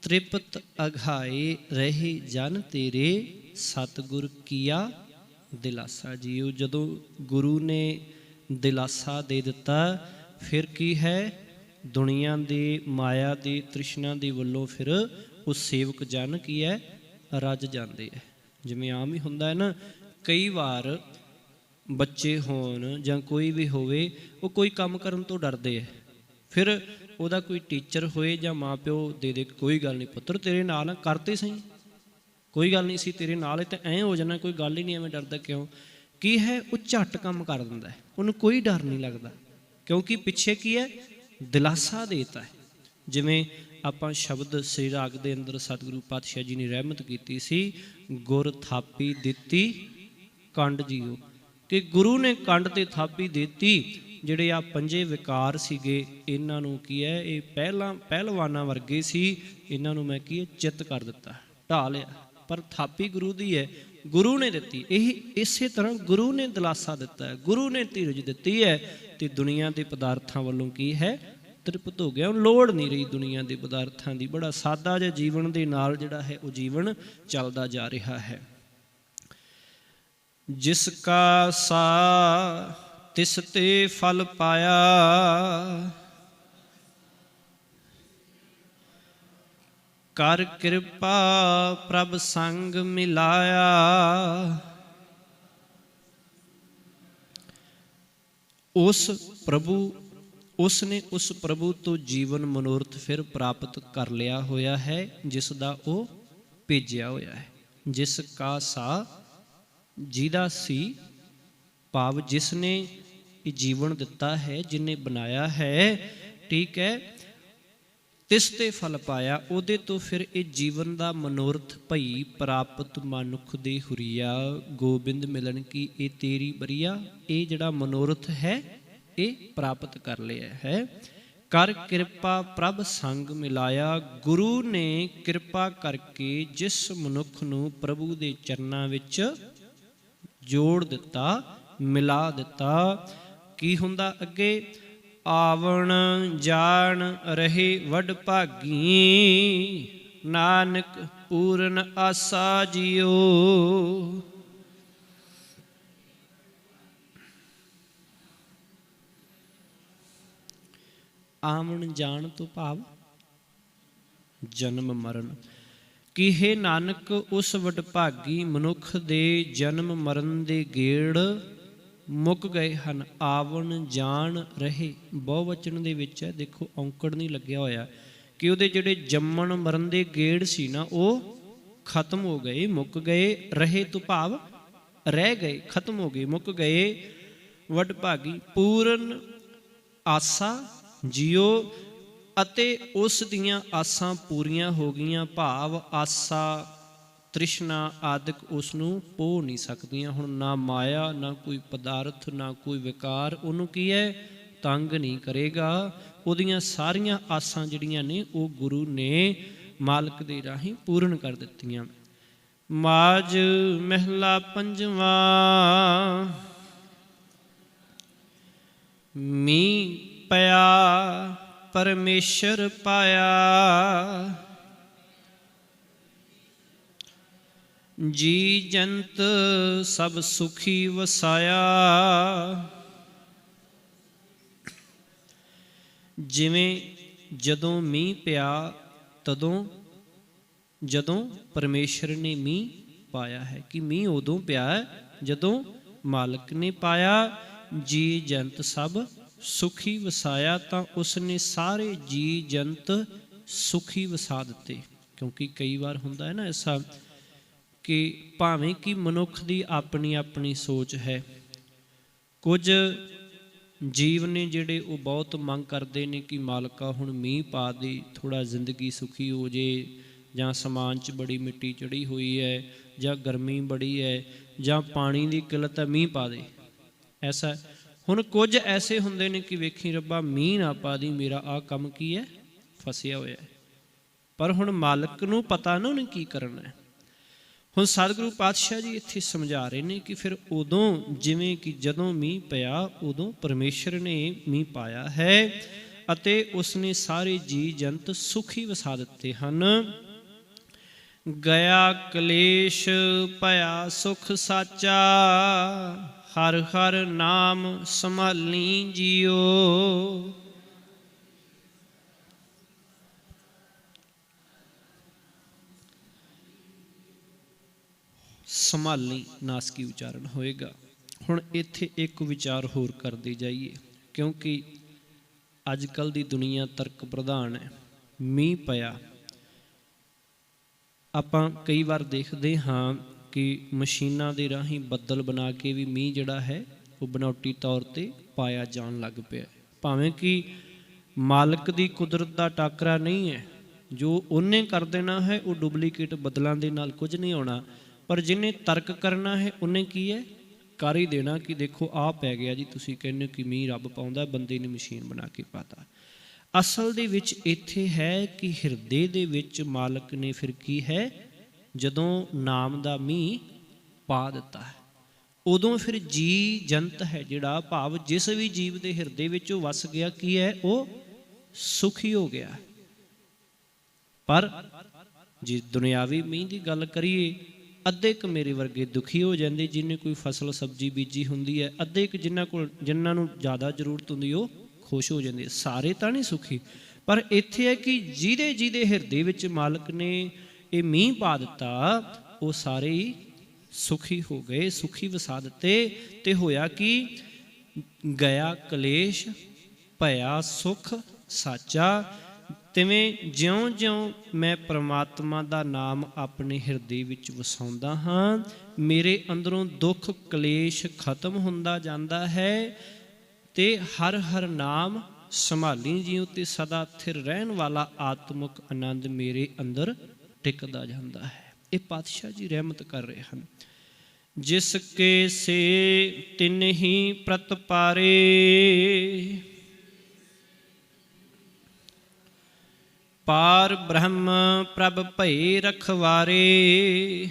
ਤ੍ਰਿਪਤ ਅਘਾਏ ਰਹੇ ਜਨ ਤੇਰੇ, ਸਤਿਗੁਰ ਕੀਆ ਦਿਲਾਸਾ ਜੀਓ। ਜਦੋਂ ਗੁਰੂ ਨੇ ਦਿਲਾਸਾ ਦੇ ਦਿੱਤਾ, ਫਿਰ ਕੀ ਹੈ, ਦੁਨੀਆ ਦੇ ਮਾਇਆ ਦੀ ਤ੍ਰਿਸ਼ਨਾ ਦੇ ਵੱਲੋਂ ਫਿਰ ਉਹ ਸੇਵਕ ਜਨ ਕੀ ਹੈ, ਰੱਜ ਜਾਂਦੇ ਹੈ। ਜਿਵੇਂ ਆਮ ਹੀ ਹੁੰਦਾ ਹੈ ਨਾ, ਕਈ ਵਾਰ ਬੱਚੇ ਹੋਣ ਜਾਂ ਕੋਈ ਵੀ ਹੋਵੇ, ਉਹ ਕੋਈ ਕੰਮ ਕਰਨ ਤੋਂ ਡਰਦੇ ਹੈ। ਫਿਰ ਉਹਦਾ ਕੋਈ ਟੀਚਰ ਹੋਏ ਜਾਂ ਮਾਂ ਪਿਓ ਦੇ ਦੇ, ਕੋਈ ਗੱਲ ਨਹੀਂ ਪੁੱਤਰ ਤੇਰੇ ਨਾਲ ਕਰਤੇ ਸਹੀ, ਕੋਈ ਗੱਲ ਨਹੀਂ ਸੀ ਤੇਰੇ ਨਾਲ, ਤਾਂ ਐਂ ਹੋ ਜਾਣਾ, ਕੋਈ ਗੱਲ ਹੀ ਨਹੀਂ, ਐਵੇਂ ਡਰਦਾ ਕਿਉਂ? ਕੀ ਹੈ, ਉਹ ਝੱਟ ਕੰਮ ਕਰ ਦਿੰਦਾ, ਉਹਨੂੰ ਕੋਈ ਡਰ ਨਹੀਂ ਲੱਗਦਾ, ਕਿਉਂਕਿ ਪਿੱਛੇ ਕੀ ਹੈ, ਦਿਲਾਸਾ ਦੇਤਾ ਹੈ। ਜਿਵੇਂ ਆਪਾਂ ਸ਼ਬਦ ਸ੍ਰੀ ਰਾਗ ਦੇ ਅੰਦਰ ਸਤਿਗੁਰੂ ਪਾਤਸ਼ਾਹ ਜੀ ਨੇ ਰਹਿਮਤ ਕੀਤੀ ਸੀ, ਗੁਰ ਥਾਪੀ ਦਿੱਤੀ ਕੰਡ ਜੀਓ, ਕਿ ਗੁਰੂ ਨੇ ਕੰਡ ਤੇ ਥਾਪੀ ਦਿੱਤੀ। ਜਿਹੜੇ ਆ ਪੰਜੇ ਵਿਕਾਰ ਸੀਗੇ, ਇਹਨਾਂ ਨੂੰ ਕੀ ਹੈ, ਇਹ ਪਹਿਲਵਾਨਾਂ ਵਰਗੇ ਸੀ, ਇਹਨਾਂ ਨੂੰ ਮੈਂ ਕੀ ਹੈ, ਚਿੱਤ ਕਰ ਦਿੱਤਾ, ਢਾ ਲਿਆ। ਪਰ ਥਾਪੀ ਗੁਰੂ ਦੀ ਹੈ, ਗੁਰੂ ਨੇ ਦਿੱਤੀ। ਇਹ ਇਸੇ ਤਰ੍ਹਾਂ ਗੁਰੂ ਨੇ ਦਿਲਾਸਾ ਦਿੱਤਾ ਹੈ, ਗੁਰੂ ਨੇ ਧੀਰਜ ਦਿੱਤੀ ਹੈ, ਤੇ ਦੁਨੀਆ ਦੇ ਪਦਾਰਥਾਂ ਵੱਲੋਂ ਕੀ ਹੈ, ਤ੍ਰਿਪਤ ਹੋ ਗਿਆ। ਹੁਣ ਲੋੜ ਨਹੀਂ ਰਹੀ ਦੁਨੀਆ ਦੇ ਪਦਾਰਥਾਂ ਦੀ, ਬੜਾ ਸਾਦਾ ਜਿਹਾ ਜੀਵਨ ਦੇ ਨਾਲ ਜਿਹੜਾ ਹੈ ਉਹ ਜੀਵਨ ਚੱਲਦਾ ਜਾ ਰਿਹਾ ਹੈ। ਜਿਸ ਕਾ ਸਾ ਤਿਸ ਤੇ ਫਲ ਪਾਇਆ, ਕਰ ਕਿਰਪਾ ਪ੍ਰਭ ਸੰਗ ਮਿਲਾਇਆ। ਉਸ ਨੇ ਉਸ ਪ੍ਰਭੂ ਤੋਂ ਜੀਵਨ ਮਨੋਰਥ ਫਿਰ ਪ੍ਰਾਪਤ ਕਰ ਲਿਆ ਹੋਇਆ ਹੈ, ਜਿਸ ਦਾ ਉਹ ਭੇਜਿਆ ਹੋਇਆ ਹੈ। ਜਿਸ ਕਾ ਸਾ, ਜਿਹਦਾ ਸੀ, ਭਾਵ ਜਿਸ ਨੇ ਇਹ ਜੀਵਨ ਦਿੱਤਾ ਹੈ, ਜਿਹਨੇ ਬਣਾਇਆ ਹੈ, ਠੀਕ ਹੈ, ਤਿਸ ਤੇ ਫਲ ਪਾਇਆ, ਉਹਦੇ ਤੋਂ ਫਿਰ ਇਹ ਜੀਵਨ ਦਾ ਮਨੋਰਥ ਭਈ ਪ੍ਰਾਪਤ ਮਨੁੱਖ ਦੇ ਹੁਰੀਆ, ਗੋਬਿੰਦ ਮਿਲਣ ਕੀ ਇਹ ਤੇਰੀ ਬਰੀਆ। ਇਹ ਜਿਹੜਾ ਮਨੋਰਥ ਹੈ ਇਹ ਪ੍ਰਾਪਤ ਕਰ ਲਿਆ ਹੈ। ਕਰ ਕਿਰਪਾ ਪ੍ਰਭ ਸੰਗ ਮਿਲਾਇਆ, ਗੁਰੂ ਨੇ ਕਿਰਪਾ ਕਰਕੇ ਜਿਸ ਮਨੁੱਖ ਨੂੰ ਪ੍ਰਭੂ ਦੇ ਚਰਨਾਂ ਵਿੱਚ ਜੋੜ ਦਿੱਤਾ, ਮਿਲਾ ਦਿੱਤਾ। ਕੀ ਹੁੰਦਾ ਅੱਗੇ, ਆਵਣ ਜਾਣ ਰਹੇ ਵਡ ਭਾਗੀ, नानक पूरन आसा जियो। ਆਵਣ ਜਾਣ ਤੋਂ ਭਾਵ ਜਨਮ ਮਰਨ। ਕਿ ਹੇ ਨਾਨਕ ਉਸ ਵਡਭਾਗੀ ਮਨੁੱਖ ਦੇ ਜਨਮ ਮਰਨ ਦੇ ਗੇੜ ਮੁੱਕ ਗਏ ਹਨ। ਆਵਣ ਜਾਣ ਰਹੇ ਬਹੁਵਚਨ ਦੇ ਵਿੱਚ ਹੈ, ਦੇਖੋ ਔਂਕੜ ਨਹੀਂ ਲੱਗਿਆ ਹੋਇਆ, ਕਿ ਉਹਦੇ ਜਿਹੜੇ ਜੰਮਣ ਮਰਨ ਦੇ ਗੇੜ ਸੀ ਨਾ ਉਹ ਖਤਮ ਹੋ ਗਏ, ਮੁੱਕ ਗਏ। ਰਹੇ ਤੋਂ ਭਾਵ ਰਹਿ ਗਏ, ਖਤਮ ਹੋ ਗਏ, ਮੁੱਕ ਗਏ। ਵਡਭਾਗੀ ਪੂਰਨ ਆਸਾ ਜਿਉ, ਅਤੇ ਉਸ ਦੀਆਂ ਆਸਾਂ ਪੂਰੀਆਂ ਹੋ ਗਈਆਂ। ਭਾਵ ਆਸਾ ਤ੍ਰਿਸ਼ਨਾ ਆਦਿਕ ਉਸ ਨੂੰ ਪੋਹ ਨਹੀਂ ਸਕਦੀਆਂ। ਹੁਣ ਨਾ ਮਾਇਆ, ਨਾ ਕੋਈ ਪਦਾਰਥ, ਨਾ ਕੋਈ ਵਿਕਾਰ ਉਹਨੂੰ ਕੀ ਹੈ, ਤੰਗ ਨਹੀਂ ਕਰੇਗਾ। ਉਹਦੀਆਂ ਸਾਰੀਆਂ ਆਸਾਂ ਜਿਹੜੀਆਂ ਨੇ ਉਹ ਗੁਰੂ ਨੇ ਮਾਲਕ ਦੇ ਰਾਹੀਂ ਪੂਰਨ ਕਰ ਦਿੱਤੀਆਂ। ਮਾਝ ਮਹਿਲਾ ਪੰਜਵਾਂ। ਮੀਂਹ ਪਿਆ ਪਰਮੇਸ਼ਰ ਪਾਇਆ, ਜੀ ਜੰਤ ਸਭ ਸੁਖੀ ਵਸਾਇਆ। ਜਿਵੇਂ ਜਦੋਂ ਮੀਂਹ ਪਿਆ ਤਦੋਂ, ਜਦੋਂ ਪਰਮੇਸ਼ਰ ਨੇ ਮੀਂਹ ਪਾਇਆ ਹੈ, ਕਿ ਮੀਂਹ ਉਦੋਂ ਪਿਆ ਜਦੋਂ ਮਾਲਕ ਨੇ ਪਾਇਆ। ਜੀ ਜੰਤ ਸਭ ਸੁਖੀ ਵਸਾਇਆ, ਤਾਂ ਉਸਨੇ ਸਾਰੇ ਜੀ ਜੰਤ ਸੁਖੀ ਵਸਾ ਦਿੱਤੇ। ਕਿਉਂਕਿ ਕਈ ਵਾਰ ਹੁੰਦਾ ਹੈ ਨਾ ਐਸਾ ਕਿ ਭਾਵੇਂ ਕਿ ਮਨੁੱਖ ਦੀ ਆਪਣੀ ਆਪਣੀ ਸੋਚ ਹੈ, ਕੁਝ ਜੀਵ ਨੇ ਜਿਹੜੇ ਉਹ ਬਹੁਤ ਮੰਗ ਕਰਦੇ ਨੇ ਕਿ ਮਾਲਕਾ ਹੁਣ ਮੀਂਹ ਪਾ ਦੇ, ਥੋੜ੍ਹਾ ਜ਼ਿੰਦਗੀ ਸੁਖੀ ਹੋ ਜੇ, ਜਾਂ ਸਮਾਨ 'ਚ ਬੜੀ ਮਿੱਟੀ ਚੜ੍ਹੀ ਹੋਈ ਹੈ, ਜਾਂ ਗਰਮੀ ਬੜੀ ਹੈ, ਜਾਂ ਪਾਣੀ ਦੀ ਕਿੱਲਤ ਹੈ, ਮੀਂਹ ਪਾ ਦੇ। ਐਸਾ ਹੁਣ ਕੁਝ ਐਸੇ ਹੁੰਦੇ ਨੇ ਕਿ ਵੇਖੀ ਰੱਬਾ ਮੀਂਹ ਨਾ ਪਾ ਦੀ, ਮੇਰਾ ਆਹ ਕੰਮ ਕੀ ਹੈ, ਫਸਿਆ ਹੋਇਆ ਹੈ। ਪਰ ਹੁਣ ਮਾਲਕ ਨੂੰ ਪਤਾ ਨਾ ਉਹਨੇ ਕੀ ਕਰਨਾ ਹੈ। ਹੁਣ ਸਤਿਗੁਰੂ ਪਾਤਸ਼ਾਹ ਜੀ ਇੱਥੇ ਸਮਝਾ ਰਹੇ ਨੇ ਕਿ ਫਿਰ ਉਦੋਂ, ਜਿਵੇਂ ਕਿ ਜਦੋਂ ਮੀਂਹ ਪਿਆ ਉਦੋਂ ਪਰਮੇਸ਼ਰ ਨੇ ਮੀਂਹ ਪਾਇਆ ਹੈ, ਅਤੇ ਉਸਨੇ ਸਾਰੇ ਜੀ ਜੰਤ ਸੁਖੀ ਵਸਾ ਦਿੱਤੇ ਹਨ। ਗਿਆ ਕਲੇਸ਼ ਭਇਆ ਸੁਖ ਸਾਚਾ, ਹਰ ਹਰ ਨਾਮ ਸੰਭਾਲੀ ਜਿਉ। ਸੰਭਾਲੀ ਨਾਸਕੀ ਉਚਾਰਨ ਹੋਏਗਾ। ਹੁਣ ਇੱਥੇ ਇੱਕ ਵਿਚਾਰ ਹੋਰ ਕਰਦੇ ਜਾਈਏ, ਕਿਉਂਕਿ ਅੱਜ ਕੱਲ੍ਹ ਦੀ ਦੁਨੀਆ ਤਰਕ ਪ੍ਰਧਾਨ ਹੈ। ਮੀਂਹ ਪਿਆ, ਆਪਾਂ ਕਈ ਵਾਰ ਦੇਖਦੇ ਹਾਂ ਕਿ ਮਸ਼ੀਨਾਂ ਦੇ ਰਾਹੀਂ ਬੱਦਲ ਬਣਾ ਕੇ ਵੀ ਮੀਂਹ ਜਿਹੜਾ ਹੈ ਉਹ ਬਨਾਵਟੀ ਤੌਰ 'ਤੇ ਪਾਇਆ ਜਾਣ ਲੱਗ ਪਿਆ। ਭਾਵੇਂ ਕਿ ਮਾਲਕ ਦੀ ਕੁਦਰਤ ਦਾ ਟਾਕਰਾ ਨਹੀਂ ਹੈ, ਜੋ ਉਹਨੇ ਕਰ ਦੇਣਾ ਹੈ ਉਹ ਡੁਪਲੀਕੇਟ ਬੱਦਲਾਂ ਦੇ ਨਾਲ ਕੁਝ ਨਹੀਂ ਆਉਣਾ। ਪਰ ਜਿਹਨੇ ਤਰਕ ਕਰਨਾ ਹੈ ਉਹਨੇ ਕੀ ਹੈ, ਕਰ ਹੀ ਦੇਣਾ ਕਿ ਦੇਖੋ ਆਹ ਪੈ ਗਿਆ ਜੀ, ਤੁਸੀਂ ਕਹਿੰਦੇ ਹੋ ਕਿ ਮੀਂਹ ਰੱਬ ਪਾਉਂਦਾ, ਬੰਦੇ ਨੇ ਮਸ਼ੀਨ ਬਣਾ ਕੇ ਪਾਤਾ। ਅਸਲ ਦੇ ਵਿੱਚ ਇੱਥੇ ਹੈ ਕਿ ਹਿਰਦੇ ਦੇ ਵਿੱਚ ਮਾਲਕ ਨੇ ਫਿਰ ਕੀ ਹੈ, ਜਦੋਂ ਨਾਮ ਦਾ ਮੀਂਹ ਪਾ ਦਿੱਤਾ ਹੈ, ਉਦੋਂ ਫਿਰ ਜੀ ਜੰਤ ਹੈ ਜਿਹੜਾ, ਭਾਵ ਜਿਸ ਵੀ ਜੀਵ ਦੇ ਹਿਰਦੇ ਵਿੱਚ ਉਹ ਵਸ ਗਿਆ, ਕੀ ਹੈ, ਉਹ ਸੁਖੀ ਹੋ ਗਿਆ। ਪਰ ਜੇ ਦੁਨਿਆਵੀ ਮੀਂਹ ਦੀ ਗੱਲ ਕਰੀਏ, ਅੱਧੇ ਕੁ ਮੇਰੇ ਵਰਗੇ ਦੁਖੀ ਹੋ ਜਾਂਦੇ ਜਿਹਨੇ ਕੋਈ ਫਸਲ ਸਬਜ਼ੀ ਬੀਜੀ ਹੁੰਦੀ ਹੈ, ਅੱਧੇ ਕੁ ਜਿਨ੍ਹਾਂ ਨੂੰ ਜ਼ਿਆਦਾ ਜ਼ਰੂਰਤ ਹੁੰਦੀ ਉਹ ਖੁਸ਼ ਹੋ ਜਾਂਦੇ, ਸਾਰੇ ਤਾਂ ਨਹੀਂ ਸੁਖੀ। ਪਰ ਇੱਥੇ ਹੈ ਕਿ ਜਿਹਦੇ ਹਿਰਦੇ ਵਿੱਚ ਮਾਲਕ ਨੇ ਇਹ ਮੀਂਹ ਪਾ ਦਿੱਤਾ, ਉਹ ਸਾਰੇ ਹੀ ਸੁਖੀ ਹੋ ਗਏ, ਸੁਖੀ ਵਸਾ ਦਿੱਤੇ। ਤੇ ਹੋਇਆ ਕਿ ਗਿਆ ਕਲੇਸ਼ ਭਇਆ ਸੁਖ ਸਾਚਾ। ਤਿਵੇਂ ਜਿਉਂ-ਜਿਉਂ ਮੈਂ ਪ੍ਰਮਾਤਮਾ ਦਾ ਨਾਮ ਆਪਣੇ ਹਿਰਦੇ ਵਿੱਚ ਵਸਾਉਂਦਾ ਹਾਂ, ਮੇਰੇ ਅੰਦਰੋਂ ਦੁੱਖ ਕਲੇਸ਼ ਖਤਮ ਹੁੰਦਾ ਜਾਂਦਾ ਹੈ, ਤੇ ਹਰ ਹਰ ਨਾਮ ਸੰਭਾਲੀ ਜਿਉ, ਤੇ ਸਦਾ ਸਥਿਰ ਰਹਿਣ ਵਾਲਾ ਆਤਮਿਕ ਆਨੰਦ ਮੇਰੇ ਅੰਦਰ ਟਿਕਦਾ ਜਾਂਦਾ ਹੈ। ਇਹ ਪਾਤਸ਼ਾਹ ਜੀ ਰਹਿਮਤ ਕਰ ਰਹੇ ਹਨ। ਜਿਸ ਕੇ ਸੇ ਤਿਨਹੀ ਪ੍ਰਤਪਾਰੇ, ਪਾਰ ਬ੍ਰਹਮ ਪ੍ਰਭ ਭਏ ਰਖਵਾਰੇ।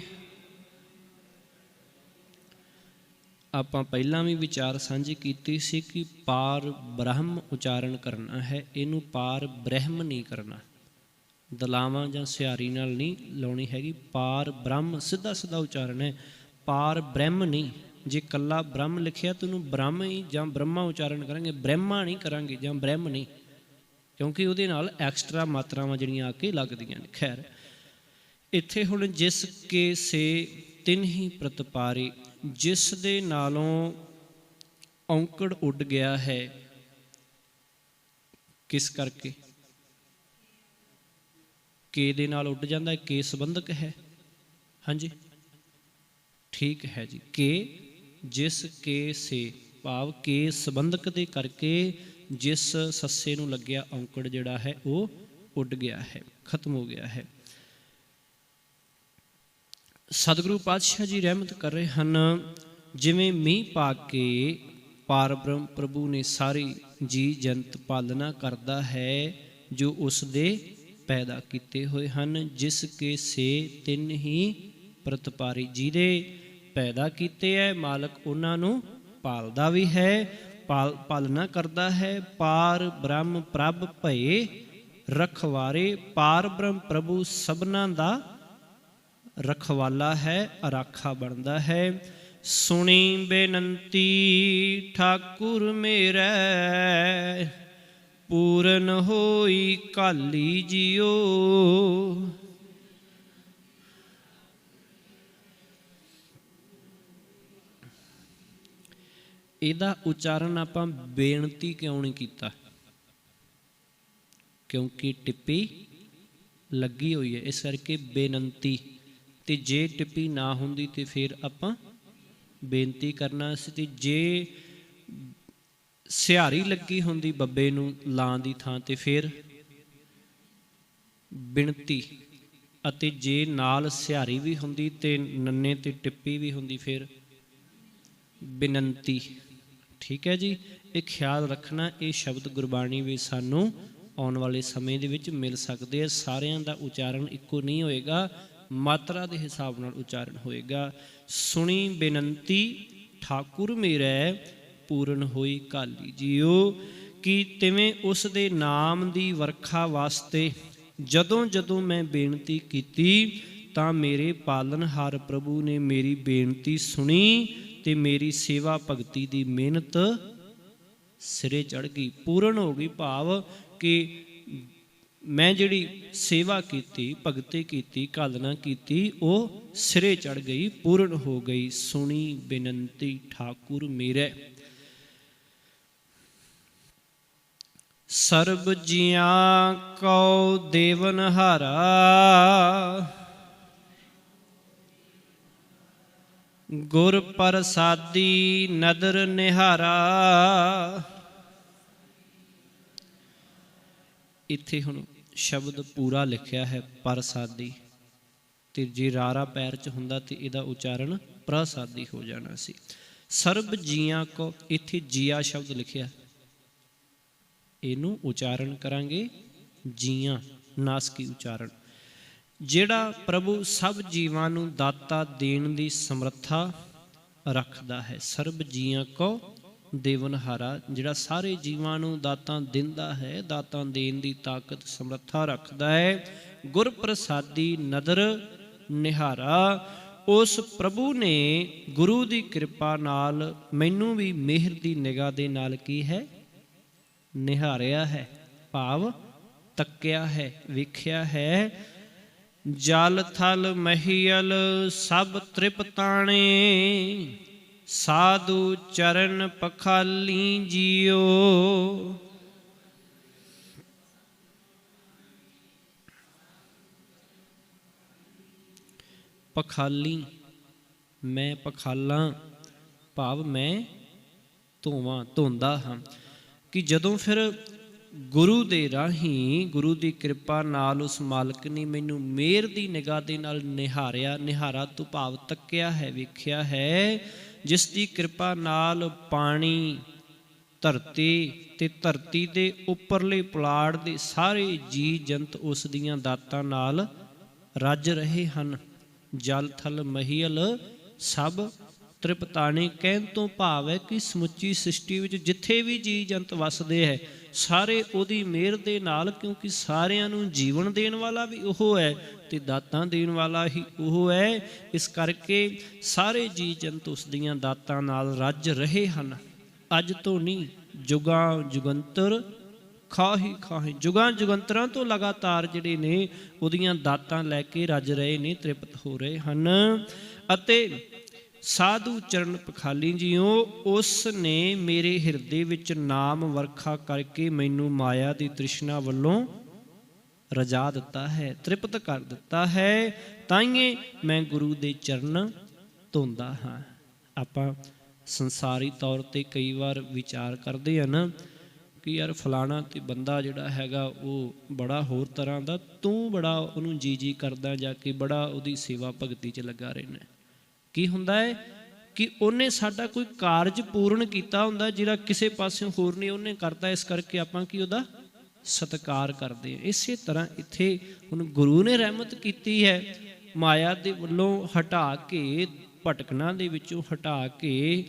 ਆਪਾਂ ਪਹਿਲਾਂ ਵੀ ਵਿਚਾਰ ਸਾਂਝੀ ਕੀਤੀ ਸੀ ਕਿ ਪਾਰ ਬ੍ਰਹਮ ਉਚਾਰਨ ਕਰਨਾ ਹੈ, ਇਹਨੂੰ ਪਾਰ ਬ੍ਰਹਮ ਨਹੀਂ ਕਰਨਾ। ਦਲਾਵਾਂ ਜਾਂ ਸਿਹਾਰੀ ਨਾਲ ਨਹੀਂ ਲਾਉਣੀ ਹੈਗੀ। ਪਾਰ ਬ੍ਰਹਮ ਸਿੱਧਾ ਸਿੱਧਾ ਉਚਾਰਨ ਹੈ, ਪਾਰ ਬ੍ਰਹਮ ਨਹੀਂ। ਜੇ ਕੱਲਾ ਬ੍ਰਹਮ ਲਿਖਿਆ ਤਾਂ ਉਹਨੂੰ ਬ੍ਰਹਮ ਹੀ ਜਾਂ ਬ੍ਰਹਮਾ ਉਚਾਰਨ ਕਰਾਂਗੇ, ਬ੍ਰਹਮਾ ਨਹੀਂ ਕਰਾਂਗੇ ਜਾਂ ਬ੍ਰਹਮ ਨਹੀਂ, ਕਿਉਂਕਿ ਉਹਦੇ ਨਾਲ ਐਕਸਟਰਾ ਮਾਤਰਾਵਾਂ ਜਿਹੜੀਆਂ ਆ ਕੇ ਲੱਗਦੀਆਂ ਨੇ। ਖੈਰ ਇੱਥੇ ਹੁਣ ਜਿਸ ਕੇ ਸੇ ਤਿੰਨ ਹੀ ਪ੍ਰਤਪਾਰੇ, ਜਿਸ ਦੇ ਨਾਲੋਂ ਔਂਕੜ ਉੱਡ ਗਿਆ ਹੈ, ਕਿਸ ਕਰਕੇ? ਕੇ ਦੇ ਨਾਲ ਉੱਡ ਜਾਂਦਾ ਹੈ, ਕੇ ਸੰਬੰਧਕ ਹੈ। ਹਾਂਜੀ ਠੀਕ ਹੈ ਜੀ। ਕੇ ਜਿਸ ਕੇ ਸੇ ਭਾਵ ਕੇ ਸੰਬੰਧਕ ਦੇ ਕਰਕੇ ਜਿਸ ਸੱਸੇ ਨੂੰ ਲੱਗਿਆ ਔਂਕੜ ਜਿਹੜਾ ਹੈ ਉਹ ਉੱਡ ਗਿਆ ਹੈ, ਖਤਮ ਹੋ ਗਿਆ ਹੈ। ਸਤਿਗੁਰੂ ਪਾਤਸ਼ਾਹ ਜੀ ਰਹਿਮਤ ਕਰ ਰਹੇ ਹਨ, ਜਿਵੇਂ ਮੀਂਹ ਪਾ ਕੇ ਪਾਰ ਬ੍ਰਹਮ ਪ੍ਰਭੂ ਨੇ ਸਾਰੀ ਜੀ ਜੰਤ ਪਾਲਣਾ ਕਰਦਾ ਹੈ ਜੋ ਉਸ ਦੇ ਪੈਦਾ ਕੀਤੇ ਹੋਏ ਹਨ। ਜਿਸ ਕੇ ਸੇ ਤਿੰਨ ਹੀ ਪ੍ਰਤਪਾਰੀ, ਜਿਹਦੇ ਪੈਦਾ ਕੀਤੇ ਹੈ ਮਾਲਕ ਉਹਨਾਂ ਨੂੰ ਪਾਲਦਾ ਵੀ ਹੈ, ਪਾਲਣਾ ਕਰਦਾ ਹੈ। ਪਾਰ ਬ੍ਰਹਮ ਪ੍ਰਭ ਭਏ ਰਖਵਾਰੇ, ਪਾਰ ਬ੍ਰਹਮ ਪ੍ਰਭੂ ਸਭਨਾਂ ਦਾ ਰਖਵਾਲਾ ਹੈ, ਰਾਖਾ ਬਣਦਾ ਹੈ। ਸੁਣੀ ਬੇਨੰਤੀ ਠਾਕੁਰ ਮੇਰੇ, ਪੂਰਨ ਹੋਈ ਕਾਲੀ ਜੀਓ। ਇਹਦਾ ਉਚਾਰਨ ਆਪਾਂ ਬੇਨਤੀ ਕਿਉਂ ਨਹੀਂ ਕੀਤਾ? ਕਿਉਂਕਿ ਟਿੱਪੀ ਲੱਗੀ ਹੋਈ ਹੈ, ਇਸ ਕਰਕੇ ਬੇਨੰਤੀ। ਤੇ ਜੇ ਟਿੱਪੀ ਨਾ ਹੁੰਦੀ ਤੇ ਫਿਰ ਆਪਾਂ ਬੇਨਤੀ ਕਰਨਾ ਸੀ। ਤੇ ਜੇ ਸਿਹਾਰੀ ਲੱਗੀ ਹੁੰਦੀ ਬੱਬੇ ਨੂੰ ਲਾਂ ਦੀ ਥਾਂ ਤੇ ਫਿਰ ਬਿਨਤੀ, ਅਤੇ ਜੇ ਨਾਲ ਸਿਹਾਰੀ ਵੀ ਹੁੰਦੀ ਤੇ ਨੰਨੇ ਤੇ ਟਿੱਪੀ ਵੀ ਹੁੰਦੀ ਫਿਰ ਬਿਨੰਤੀ। ਠੀਕ ਹੈ ਜੀ, ਇਹ ਖਿਆਲ ਰੱਖਣਾ। ਇਹ ਸ਼ਬਦ ਗੁਰਬਾਣੀ ਵਿੱਚ ਸਾਨੂੰ ਆਉਣ ਵਾਲੇ ਸਮੇਂ ਦੇ ਵਿੱਚ ਮਿਲ ਸਕਦੇ ਆ। ਸਾਰਿਆਂ ਦਾ ਉਚਾਰਨ ਇੱਕੋ ਨਹੀਂ ਹੋਏਗਾ, ਮਾਤਰਾ ਦੇ ਹਿਸਾਬ ਨਾਲ ਉਚਾਰਨ ਹੋਏਗਾ। ਸੁਣੀ ਬੇਨੰਤੀ ਠਾਕੁਰ ਮੇਰੇ, ਪੂਰਨ ਹੋਈ ਕਾਲੀ ਜੀਓ। ਕਿ ਤਿਵੇਂ ਉਸ ਦੇ ਨਾਮ ਦੀ ਵਰਖਾ ਵਾਸਤੇ ਜਦੋਂ ਜਦੋਂ ਮੈਂ ਬੇਨਤੀ ਕੀਤੀ ਤਾਂ ਮੇਰੇ ਪਾਲਣਹਾਰ ਪ੍ਰਭੂ ਨੇ ਮੇਰੀ ਬੇਨਤੀ ਸੁਣੀ ਤੇ ਮੇਰੀ ਸੇਵਾ ਭਗਤੀ ਦੀ ਮਿਹਨਤ ਸਿਰੇ ਚੜ੍ਹ ਗਈ, ਪੂਰਨ ਹੋ ਗਈ। ਭਾਵ ਕਿ ਮੈਂ ਜਿਹੜੀ ਸੇਵਾ ਕੀਤੀ, ਭਗਤੀ ਕੀਤੀ, ਕਾਲਨਾ ਕੀਤੀ, ਉਹ ਸਿਰੇ ਚੜ੍ਹ ਗਈ, ਪੂਰਨ ਹੋ ਗਈ। ਸੁਣੀ ਬੇਨੰਤੀ ਠਾਕੁਰ ਮੇਰੇ। ਸਰਬ ਜੀਆਂ ਕਉ ਦੇਵਨਹਾਰਾ, ਗੁਰ ਪ੍ਰਸਾਦੀ ਨਦਰ ਨਿਹਾਰਾ। ਇੱਥੇ ਹੁਣ ਸ਼ਬਦ ਪੂਰਾ ਲਿਖਿਆ ਹੈ ਪ੍ਰਸਾਦੀ, ਤੇ ਜੇ ਰਾਰਾ ਪੈਰ 'ਚ ਹੁੰਦਾ ਤੇ ਇਹਦਾ ਉਚਾਰਨ ਪ੍ਰਸਾਦੀ ਹੋ ਜਾਣਾ ਸੀ। ਸਰਬ ਜੀਆਂ ਕੋ, ਇੱਥੇ ਜੀਆ ਸ਼ਬਦ ਲਿਖਿਆ, ਇਹਨੂੰ ਉਚਾਰਨ ਕਰਾਂਗੇ ਜੀਆਂ, ਨਾਸਕੀ ਉਚਾਰਨ। ਜਿਹੜਾ ਪ੍ਰਭੂ ਸਭ ਜੀਵਾਂ ਨੂੰ ਦਾਤਾ ਦੇਣ ਦੀ ਸਮਰੱਥਾ ਰੱਖਦਾ ਹੈ। ਸਰਬ ਜੀਆਂ ਕੋ ਦੇਵਨਹਾਰਾ, ਜਿਹੜਾ ਸਾਰੇ ਜੀਵਾਂ ਨੂੰ ਦਾਤਾਂ ਦਿੰਦਾ ਹੈ, ਦਾਤਾਂ ਦੇਣ ਦੀ ਤਾਕਤ ਸਮਰੱਥਾ ਰੱਖਦਾ ਹੈ। ਗੁਰ ਪ੍ਰਸਾਦੀ ਨਦਰ ਨਿਹਾਰਾ, ਉਸ ਪ੍ਰਭੂ ਨੇ ਗੁਰੂ ਦੀ ਕਿਰਪਾ ਨਾਲ ਮੈਨੂੰ ਵੀ ਮਿਹਰ ਦੀ ਨਿਗਾਹ ਦੇ ਨਾਲ ਕੀ ਹੈ? ਨਿਹਾਰਿਆ ਹੈ, ਭਾਵ ਤੱਕਿਆ ਹੈ, ਵੇਖਿਆ ਹੈ। ਜਲ ਥਲ ਮਹੀਲ ਸਭ ਤ੍ਰਿਪਤਾਣੇ, ਸਾਧੂ ਚਰਨ ਪਖਾਲੀ ਜੀਓ। ਪਖਾਲੀ, ਮੈਂ ਪਖਾਲਾਂ, ਭਾਵ ਮੈਂ ਧੋਵਾਂ, ਧੋਂਦਾ ਹਾਂ। ਕਿ ਜਦੋਂ ਫਿਰ ਗੁਰੂ ਦੇ ਰਾਹੀਂ, ਗੁਰੂ ਦੀ ਕਿਰਪਾ ਨਾਲ ਉਸ ਮਾਲਕ ਨੇ ਮੈਨੂੰ ਮਿਹਰ ਦੀ ਨਿਗਾਹ ਦੇ ਨਾਲ ਨਿਹਾਰਿਆ, ਨਿਹਾਰਾ ਤੋਂ ਭਾਵ ਤੱਕਿਆ ਹੈ, ਵੇਖਿਆ ਹੈ, ਜਿਸ ਦੀ ਕਿਰਪਾ ਨਾਲ ਪਾਣੀ, ਧਰਤੀ ਤੇ ਧਰਤੀ ਦੇ ਉੱਪਰਲੇ ਪੁਲਾੜ ਦੇ ਸਾਰੇ ਜੀ ਜੰਤ ਉਸ ਦੀਆਂ ਦਾਤਾਂ ਨਾਲ ਰੱਜ ਰਹੇ ਹਨ। ਜਲ ਥਲ ਮਹੀਲ ਸਭ ਤ੍ਰਿਪਤਾਣੇ, ਕਹਿਣ ਤੋਂ ਭਾਵ ਹੈ ਕਿ ਸਮੁੱਚੀ ਸ੍ਰਿਸ਼ਟੀ ਵਿੱਚ ਜਿੱਥੇ ਵੀ ਜੀ ਜੰਤ ਵੱਸਦੇ ਹੈ ਸਾਰੇ ਉਹਦੀ ਮਿਹਰ ਦੇ ਨਾਲ, ਕਿਉਂਕਿ ਸਾਰਿਆਂ ਨੂੰ ਜੀਵਨ ਦੇਣ ਵਾਲਾ ਵੀ ਉਹ ਹੈ ਤੇ ਦਾਤਾਂ ਦੇਣ ਵਾਲਾ ਹੀ ਉਹ ਹੈ। ਇਸ ਕਰਕੇ ਸਾਰੇ ਜੀ ਜੰਤ ਉਸ ਦੀਆਂ ਦਾਤਾਂ ਨਾਲ ਰੱਜ ਰਹੇ ਹਨ। ਅੱਜ ਤੋਂ ਨਹੀਂ, ਜੁਗਾਂ ਜੁਗੰਤਰ ਖਾਹੀ ਖਾਹੀ, ਜੁਗਾਂ ਜੁਗੰਤਰਾਂ ਤੋਂ ਲਗਾਤਾਰ ਜਿਹੜੇ ਨੇ ਉਹਦੀਆਂ ਦਾਤਾਂ ਲੈ ਕੇ ਰੱਜ ਰਹੇ ਨੇ, ਤ੍ਰਿਪਤ ਹੋ ਰਹੇ ਹਨ। ਅਤੇ ਸਾਧੂ ਚਰਨ ਪਖਾਲੀ ਜੀਓ, ਉਸ ਨੇ ਮੇਰੇ ਹਿਰਦੇ ਵਿੱਚ ਨਾਮ ਵਰਖਾ ਕਰਕੇ ਮੈਨੂੰ ਮਾਇਆ ਦੀ ਤ੍ਰਿਸ਼ਨਾ ਵੱਲੋਂ ਰਜਾ ਦਿੱਤਾ ਹੈ, ਤ੍ਰਿਪਤ ਕਰ ਦਿੱਤਾ ਹੈ। ਤਾਈਏ ਮੈਂ ਗੁਰੂ ਦੇ ਚਰਨ ਧੋਂਦਾ ਹਾਂ। ਆਪਾਂ ਸੰਸਾਰੀ ਤੌਰ 'ਤੇ ਕਈ ਵਾਰ ਵਿਚਾਰ ਕਰਦੇ ਹਾਂ ਨਾ ਕਿ ਯਾਰ ਫਲਾਣਾ ਤੇ ਬੰਦਾ ਜਿਹੜਾ ਹੈਗਾ ਉਹ ਬੜਾ ਹੋਰ ਤਰ੍ਹਾਂ ਦਾ, ਤੂੰ ਬੜਾ ਉਹਨੂੰ ਜੀ ਕਰਦਾ ਜਾ ਕੇ, ਬੜਾ ਉਹਦੀ ਸੇਵਾ ਭਗਤੀ 'ਚ ਲੱਗਾ ਰਹਿਣਾ। ਕੀ ਹੁੰਦਾ ਹੈ ਕਿ ਉਹਨੇ ਸਾਡਾ ਕੋਈ ਕਾਰਜ ਪੂਰਨ ਕੀਤਾ ਹੁੰਦਾ ਜਿਹੜਾ ਕਿਸੇ ਪਾਸਿਓਂ ਹੋਰ ਨਹੀਂ ਉਹਨੇ ਕਰਤਾ, ਇਸ ਕਰਕੇ ਆਪਾਂ ਕੀ ਉਹਦਾ ਸਤਿਕਾਰ ਕਰਦੇ ਹਾਂ। ਇਸੇ ਤਰ੍ਹਾਂ ਇੱਥੇ ਹੁਣ ਗੁਰੂ ਨੇ ਰਹਿਮਤ ਕੀਤੀ ਹੈ, ਮਾਇਆ ਦੇ ਵੱਲੋਂ ਹਟਾ ਕੇ, ਭਟਕਣਾ ਦੇ ਵਿੱਚੋਂ ਹਟਾ ਕੇ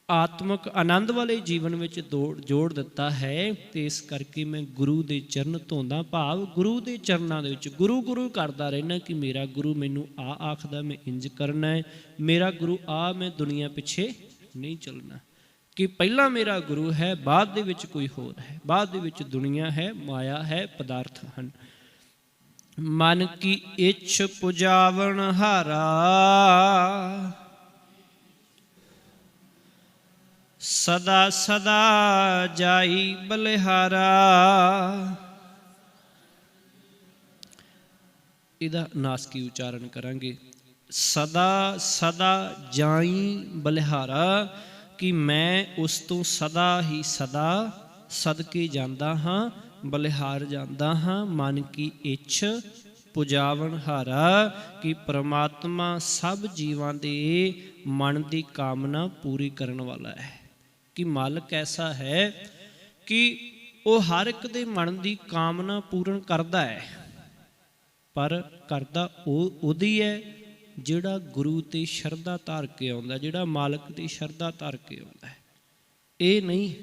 ਆਤਮਿਕ ਆਨੰਦ ਵਾਲੇ ਜੀਵਨ ਵਿੱਚ ਜੋੜ ਦਿੱਤਾ ਹੈ। ਤੇ ਇਸ ਕਰਕੇ ਮੈਂ ਗੁਰੂ ਦੇ ਚਰਨ ਧੋਂਦਾ, ਭਾਵ ਗੁਰੂ ਦੇ ਚਰਨਾਂ ਦੇ ਵਿੱਚ ਗੁਰੂ ਗੁਰੂ ਕਰਦਾ ਰਹਿਣਾ ਕਿ ਮੇਰਾ ਗੁਰੂ ਮੈਨੂੰ ਆ ਆਖਦਾ ਮੈਂ ਇੰਜ ਕਰਨਾ ਹੈ, ਮੇਰਾ ਗੁਰੂ ਆ, ਮੈਂ ਦੁਨੀਆ ਪਿੱਛੇ ਨਹੀਂ ਚੱਲਣਾ। ਕਿ ਪਹਿਲਾਂ ਮੇਰਾ ਗੁਰੂ ਹੈ, ਬਾਅਦ ਦੇ ਵਿੱਚ ਕੋਈ ਹੋਰ ਹੈ, ਬਾਅਦ ਦੇ ਵਿੱਚ ਦੁਨੀਆ ਹੈ, ਮਾਇਆ ਹੈ, ਪਦਾਰਥ ਹਨ। ਮਨ ਕੀ ਇੱਛ ਪੁਜਾਵਣ ਹਾਰਾ, ਸਦਾ ਸਦਾ ਜਾਈ ਬਲਿਹਾਰਾ। ਇਹਦਾ ਨਾਸਕੀ ਉਚਾਰਨ ਕਰਾਂਗੇ, ਸਦਾ ਸਦਾ ਜਾਈ ਬਲਿਹਾਰਾ, ਕਿ ਮੈਂ ਉਸ ਤੋਂ ਸਦਾ ਹੀ ਸਦਾ ਸਦਕੇ ਜਾਂਦਾ ਹਾਂ, ਬਲਿਹਾਰ ਜਾਂਦਾ ਹਾਂ। ਮਨ ਕੀ ਇੱਛ ਪੁਜਾਵਣ ਹਾਰਾ, ਕਿ ਪ੍ਰਮਾਤਮਾ ਸਭ ਜੀਵਾਂ ਦੇ ਮਨ ਦੀ ਕਾਮਨਾ ਪੂਰੀ ਕਰਨ ਵਾਲਾ ਹੈ। ਕਿ ਮਾਲਕ ਐਸਾ ਹੈ ਕਿ ਉਹ ਹਰ ਇੱਕ ਦੇ ਮਨ ਦੀ ਕਾਮਨਾ ਪੂਰਨ ਕਰਦਾ ਹੈ, ਪਰ ਕਰਦਾ ਉਹ ਉਹਦੀ ਹੈ ਜਿਹੜਾ ਗੁਰੂ ਤੇ ਸ਼ਰਧਾ ਧਾਰ ਕੇ ਆਉਂਦਾ, ਜਿਹੜਾ ਮਾਲਕ ਦੀ ਸ਼ਰਧਾ ਧਾਰ ਕੇ ਆਉਂਦਾ। ਇਹ ਨਹੀਂ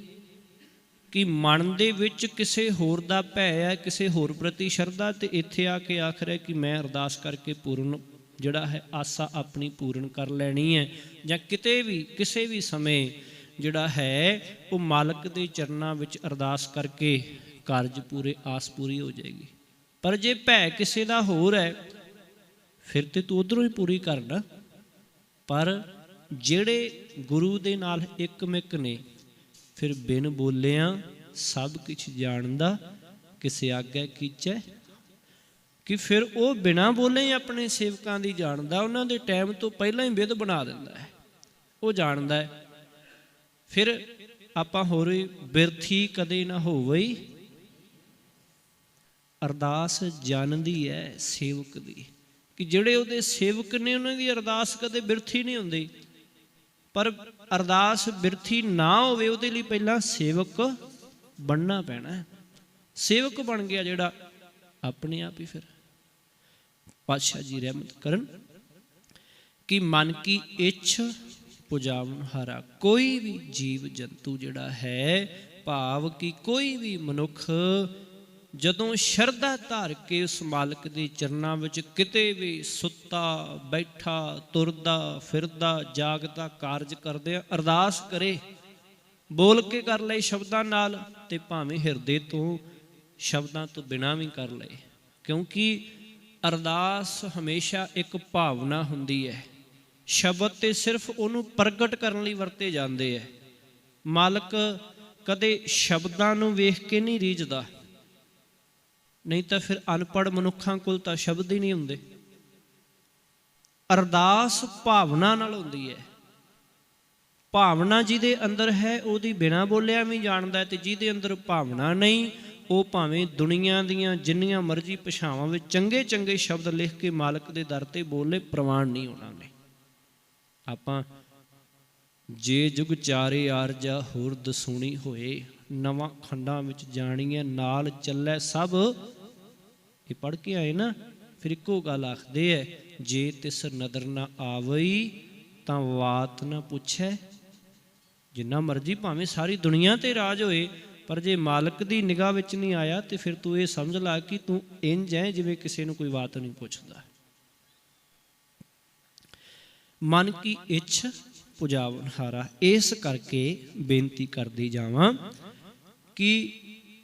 ਕਿ ਮਨ ਦੇ ਵਿੱਚ ਕਿਸੇ ਹੋਰ ਦਾ ਭੈ ਹੈ, ਕਿਸੇ ਹੋਰ ਪ੍ਰਤੀ ਸ਼ਰਧਾ, ਤੇ ਇੱਥੇ ਆ ਕੇ ਆਖ ਰਿਹਾ ਕਿ ਮੈਂ ਅਰਦਾਸ ਕਰਕੇ ਪੂਰਨ ਜਿਹੜਾ ਹੈ ਆਸਾ ਆਪਣੀ ਪੂਰਨ ਕਰ ਲੈਣੀ ਹੈ, ਜਾਂ ਕਿਤੇ ਵੀ ਕਿਸੇ ਵੀ ਸਮੇਂ ਜਿਹੜਾ ਹੈ ਉਹ ਮਾਲਕ ਦੇ ਚਰਨਾਂ ਵਿੱਚ ਅਰਦਾਸ ਕਰਕੇ ਕਾਰਜ ਪੂਰੇ, ਆਸ ਪੂਰੀ ਹੋ ਜਾਏਗੀ। ਪਰ ਜੇ ਭੈ ਕਿਸੇ ਦਾ ਹੋਰ ਹੈ ਫਿਰ ਤੇ ਤੂੰ ਉੱਧਰੋਂ ਹੀ ਪੂਰੀ ਕਰਨਾ। ਪਰ ਜਿਹੜੇ ਗੁਰੂ ਦੇ ਨਾਲ ਇੱਕਮਿਕ ਨੇ, ਫਿਰ ਬਿਨ ਬੋਲਿਆਂ ਸਭ ਕੁਛ ਜਾਣਦਾ, ਕਿਸੇ ਆਗੇ ਕੀਚੈ, ਕਿ ਫਿਰ ਉਹ ਬਿਨਾਂ ਬੋਲੇ ਹੀ ਆਪਣੇ ਸੇਵਕਾਂ ਦੀ ਜਾਣਦਾ, ਉਹਨਾਂ ਦੇ ਟਾਈਮ ਤੋਂ ਪਹਿਲਾਂ ਹੀ ਵਿਧ ਬਣਾ ਦਿੰਦਾ ਹੈ, ਉਹ ਜਾਣਦਾ ਹੈ। ਫਿਰ ਆਪਾਂ ਹੋਰ ਬਿਰਥੀ ਕਦੇ ਨਾ ਹੋਵਈ, ਅਰਦਾਸ ਜਾਣਦੀ ਹੈ ਸੇਵਕ ਦੀ, ਕਿ ਜਿਹੜੇ ਉਹਦੇ ਸੇਵਕ ਨੇ ਉਹਨਾਂ ਦੀ ਅਰਦਾਸ ਕਦੇ ਬਿਰਥੀ ਨਹੀਂ ਹੁੰਦੀ। ਪਰ ਅਰਦਾਸ ਬਿਰਥੀ ਨਾ ਹੋਵੇ ਉਹਦੇ ਲਈ ਪਹਿਲਾਂ ਸੇਵਕ ਬਣਨਾ ਪੈਣਾ। ਸੇਵਕ ਬਣ ਗਿਆ ਜਿਹੜਾ, ਆਪਣੇ ਆਪ ਹੀ ਫਿਰ ਪਾਤਸ਼ਾਹ ਜੀ ਰਹਿਮਤ ਕਰਨ ਕਿ ਮਨ ਕੀ ਇੱਛ ਪੁਜਾਵਣ ਹਾਰਾ। ਕੋਈ ਵੀ ਜੀਵ ਜੰਤੂ ਜਿਹੜਾ ਹੈ, ਭਾਵ ਕਿ ਕੋਈ ਵੀ ਮਨੁੱਖ ਜਦੋਂ ਸ਼ਰਧਾ ਧਾਰ ਕੇ ਉਸ ਮਾਲਕ ਦੇ ਚਰਨਾਂ ਵਿੱਚ ਕਿਤੇ ਵੀ ਸੁੱਤਾ ਬੈਠਾ, ਤੁਰਦਾ ਫਿਰਦਾ, ਜਾਗਦਾ, ਕਾਰਜ ਕਰਦੇ ਅਰਦਾਸ ਕਰੇ, ਬੋਲ ਕੇ ਕਰ ਲਏ ਸ਼ਬਦਾਂ ਨਾਲ, ਤੇ ਭਾਵੇਂ ਹਿਰਦੇ ਤੋਂ ਸ਼ਬਦਾਂ ਤੋਂ ਬਿਨਾਂ ਵੀ ਕਰ ਲਏ, ਕਿਉਂਕਿ ਅਰਦਾਸ ਹਮੇਸ਼ਾ ਇੱਕ ਭਾਵਨਾ ਹੁੰਦੀ ਹੈ। ਸ਼ਬਦ ਤੇ ਸਿਰਫ ਉਹਨੂੰ ਪ੍ਰਗਟ ਕਰਨ ਲਈ ਵਰਤੇ ਜਾਂਦੇ ਹੈ। ਮਾਲਕ ਕਦੇ ਸ਼ਬਦਾਂ ਨੂੰ ਵੇਖ ਕੇ ਨਹੀਂ ਰੀਝਦਾ, ਨਹੀਂ ਤਾਂ ਫਿਰ ਅਨਪੜ੍ਹ ਮਨੁੱਖਾਂ ਕੋਲ ਤਾਂ ਸ਼ਬਦ ਹੀ ਨਹੀਂ ਹੁੰਦੇ। ਅਰਦਾਸ ਭਾਵਨਾ ਨਾਲ ਹੁੰਦੀ ਹੈ। ਭਾਵਨਾ ਜਿਹਦੇ ਅੰਦਰ ਹੈ ਉਹਦੀ ਬਿਨਾਂ ਬੋਲਿਆ ਵੀ ਜਾਣਦਾ ਹੈ, ਤੇ ਜਿਹਦੇ ਅੰਦਰ ਭਾਵਨਾ ਨਹੀਂ ਉਹ ਭਾਵੇਂ ਦੁਨੀਆ ਦੀਆਂ ਜਿੰਨੀਆਂ ਮਰਜ਼ੀ ਭਾਸ਼ਾਵਾਂ ਵਿੱਚ ਚੰਗੇ ਚੰਗੇ ਸ਼ਬਦ ਲਿਖ ਕੇ ਮਾਲਕ ਦੇ ਦਰ ਤੇ ਬੋਲੇ, ਪ੍ਰਵਾਨ ਨਹੀਂ ਹੋਣਾ ਨੇ। ਆਪਾਂ ਜੇ ਜੁਗ ਚਾਰੇ ਆਰਜਾ ਹੋਰ ਦਸੂਣੀ ਹੋਏ, ਨਵਾਂ ਖੰਡਾਂ ਵਿੱਚ ਜਾਣੀਏ ਨਾਲ ਚੱਲੇ ਸਭ, ਇਹ ਪੜ੍ਹ ਕੇ ਆਏ ਨਾ। ਫਿਰ ਇੱਕੋ ਗੱਲ ਆਖਦੇ ਹੈ, ਜੇ ਤਿਸ ਨਦਰ ਨਾ ਆਵਈ ਤਾਂ ਵਾਤ ਨਾ ਪੁੱਛੈ। ਜਿੰਨਾ ਮਰਜ਼ੀ ਭਾਵੇਂ ਸਾਰੀ ਦੁਨੀਆ ਤੇ ਰਾਜ ਹੋਏ, पर जे मालक की निगाह विच नहीं आया तो फिर तू ये समझ ला कि तू इंज है जिवें किसी नूं कोई बात नहीं पुछदा। मन की इच्छ पुजावन हारा। इस करके बेनती करदी जावां कि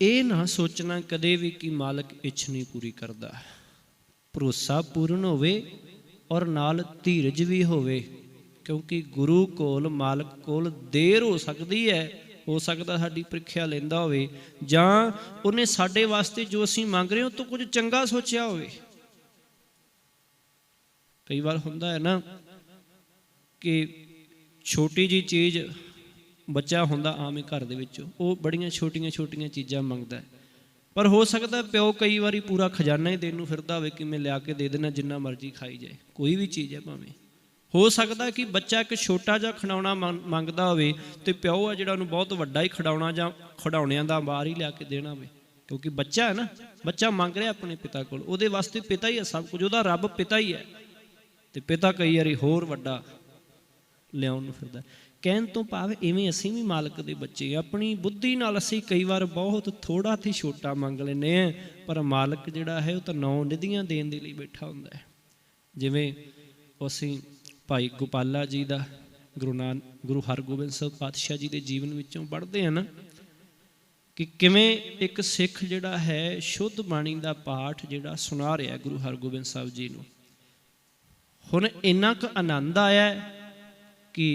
ये ना सोचना कदे भी कि मालक इच्छ नहीं पूरी करता। भरोसा पूर्ण होवे और नाल धीरज भी होवे, क्योंकि गुरु कोल मालक कोल देर हो सकती है, हो सकता साडी प्रीख्या लैंदा होवे जां उहने साडे वास्ते जो असीं मंग रहे हो तो कुछ चंगा सोचिया होवे। कई बार हुंदा है ना कि छोटी जी चीज़ बच्चा हुंदा आम ही घर दे विच वो बड़ियां छोटियां छोटियां चीज़ां मंगदा है, पर हो सकता प्यो कई बारी पूरा खजाना ही देन नूं फिरदा होवे कि मैं लिया के दे देना जिन्ना मर्जी खाई जाए, कोई भी चीज़ है भावें। हो सकता कि बच्चा एक छोटा जिहा खिडौना मंगदा होवे ते प्यो है जिहड़ा उहनूं बहुत वड्डा ही खिडौना जां खिडौणिਆਂ ਦਾ बाहर ही लिया के देना होवे, क्योंकि बच्चा है ना, बच्चा मंग रहा अपने पिता कोल, उहदे वास्ते पिता ही है सब कुछ, उहदा रब पिता ही है, तो पिता कई बारी होर वड्डा लियाउण नूं फिरदा। कहण तो भाव इवें असीं भी मालक दे बच्चे, अपनी बुद्धि नाल असीं कई बार बहुत थोड़ा ते छोटा मंग लैंदे हैं, पर मालक जिहड़ा है वो तो 9 निधियां देण दे लई बैठा हुंदा है। जिवें असीं भाई गोपाला जी का गुरु हरगोबिंद साहब पातशाह जी के जीवन विचों पढ़ते हैं ना कि किवें एक सिख जिहड़ा है शुद्ध बाणी का पाठ जिहड़ा सुना रहा गुरु हरगोबिंद साहब जी नूं। हुण इन्ना क आनंद आया कि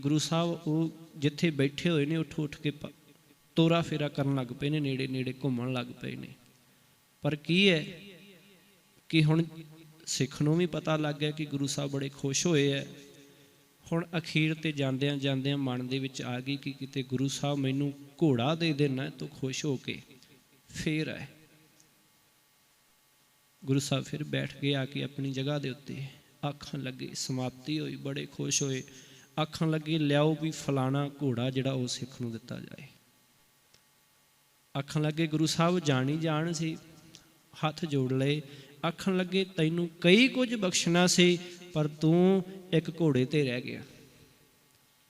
गुरु साहब वो जिथे बैठे हुए ने उठ उठ के तोरा फेरा करन लग पे ने, नेड़े नेड़े घूमन लग पे ने। पर की है कि हुण सिख नूं भी पता लग गया कि गुरु साहब बड़े खुश होए है। हुण अखीर ते जांदियां जांदियां मन दे विच आ गई कि किते गुरु साहब मैनूं घोड़ा दे देना तो खुश हो के फिर आए। गुरु साहब फिर बैठ गए आके अपनी जगह दे उत्ते, आखन लगे समाप्ति हुई, बड़े खुश होए, आखन लगे लियाओ भी फलाना घोड़ा जिहड़ा वो सिख नूं दिता जाए। आखन लगे गुरु साहब जान ही जान सी, हथ जोड़ लए, आखन लगे तैनूं कई कुछ बख्शना से पर तू एक घोड़े ते रह गया,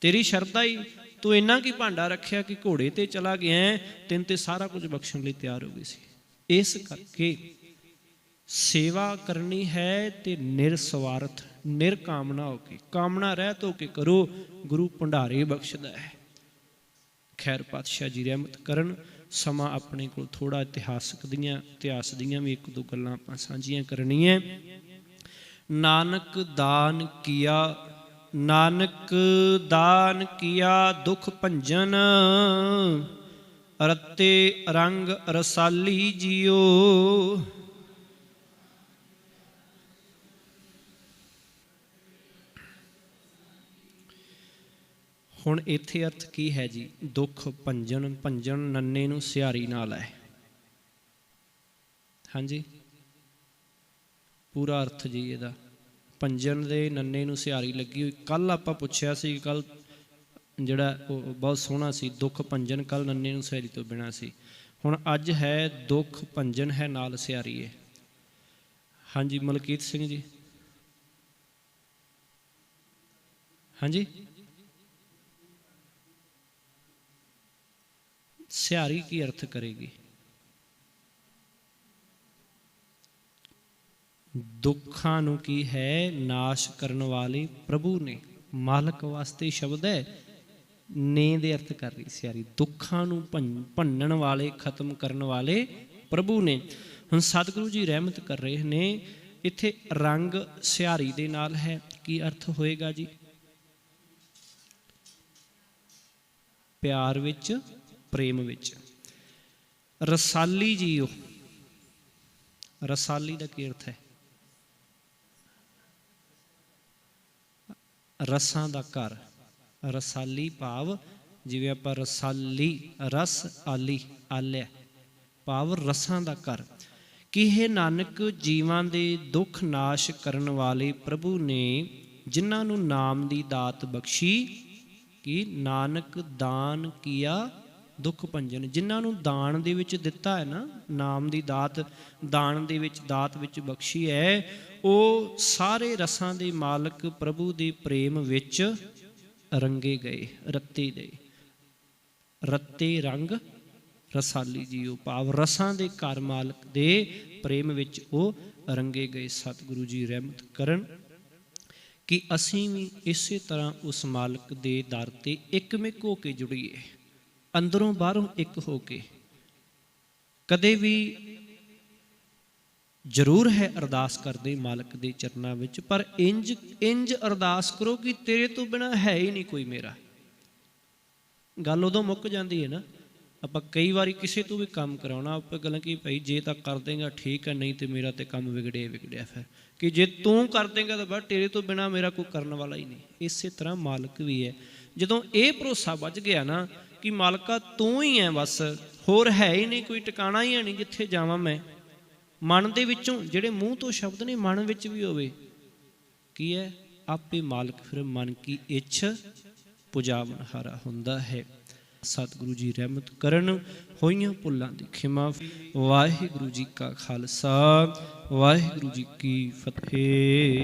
तेरी शरधा ही तू इन्ना की भांडा रखिया कि घोड़े ते चला गया है, तेन ते सारा कुछ बख्शण लई तैयार हो गई सी। इस करके सेवा करनी है ते निरस्वार्थ निरकामना होके, कामना रहत होके करो, गुरु भंडारे बख्शदा है। खैर पातशाह जी रहमत करन। समा अपने को थोड़ा इतिहास दियां भी एक दो गल्लां आपां सांझियां करनियां। नानक दान किया, नानक दान किया दुख भंजन, रत्ते रंग रसाली जियो। हुण इत्थे अर्थ की है जी, दुख भंजन, भंजन नन्ने नूं सिहारी नाल है। हाँ जी पूरा अर्थ जी इहदा, भंजन दे नन्ने नूं सिहारी लगी हुई। कल आपां पुछिया सी, कल जिहड़ा बहुत सोहना सी, दुख भंजन कल नन्ने नूं सिहारी तो बिना सी। हुण अज है दुख भंजन है नाल सिहारी है। हाँ जी मलकीत सिंह जी, हाँ जी सिहारी की अर्थ करेगी? दुखा नूं की है नाश करने वाले प्रभु ने, मालक वास्ते शब्द है, ने दे अर्थ कर रही सिहारी। दुखा नूं भन्नण वाले खत्म करने वाले प्रभु ने। हुण सतगुरु जी रहमत कर रहे ने, इत्थे रंग सिहारी दे नाल है, की अर्थ होएगा जी? प्यार विच प्रेम विच। रसाली जीओ, रसाली का की अर्थ है? रसां दा घर। रसाली भाव जिवें आपां रसाली रस आली आलिया, भाव रसां दा घर। कि हे नानक जीवां दे दुख नाश करन वाले प्रभु ने जिन्हां नूं नाम दी दात बख्शी, कि नानक दान किया दुख भंजन, जिन्हां नूं दान दे विच दिता है ना, नाम दी दात दान दे विच दात विच बख्शी है, वो सारे रसां दे मालक प्रभु दे प्रेम विच रंगे गए, रत्ते गए। रत्ते रंग रसाली जीओ, भाव रसां दे घर मालक दे प्रेम विच ओ रंगे गए। सतगुरु जी रहमत करन कि असीं भी इसे तरह उस मालक दे दर ते इकमिक हो के जुड़ीए, अंदरों बाहरों एक हो के। कदे भी जरूर है अरदास करते मालक दे चरनां विच, पर इंज इंज अरदास करो कि तेरे तो बिना है ही नहीं कोई मेरा। गल उदों मुक जाती है ना। ਆਪਾਂ कई बारी किसी तो भी काम कराना ਆਪਾਂ गल्लां कि भाई जे तो कर देंगा ठीक है, नहीं तो मेरा तो काम विगड़िया विगड़िया। फिर कि जे तू कर देंगा तो बस तेरे तो बिना मेरा कोई करने वाला ही नहीं। इस तरह मालक भी है। जदों ये भरोसा बच गया ना कि मालका तू ही है, बस होर है ही नहीं कोई, टिकाणा ही है नहीं जिथे जावां मैं। मन दे विचों जिहड़े मूँह तो शब्द ने मन विच भी होवे की है, आपे मालक फिर मन की इच्छ पुजावनहारा हुंदा है। सतगुरु जी रहमत करन, होइयां भुल्लां दी खिमा। वाहिगुरु जी का खालसा, वाहिगुरु जी की फतेह।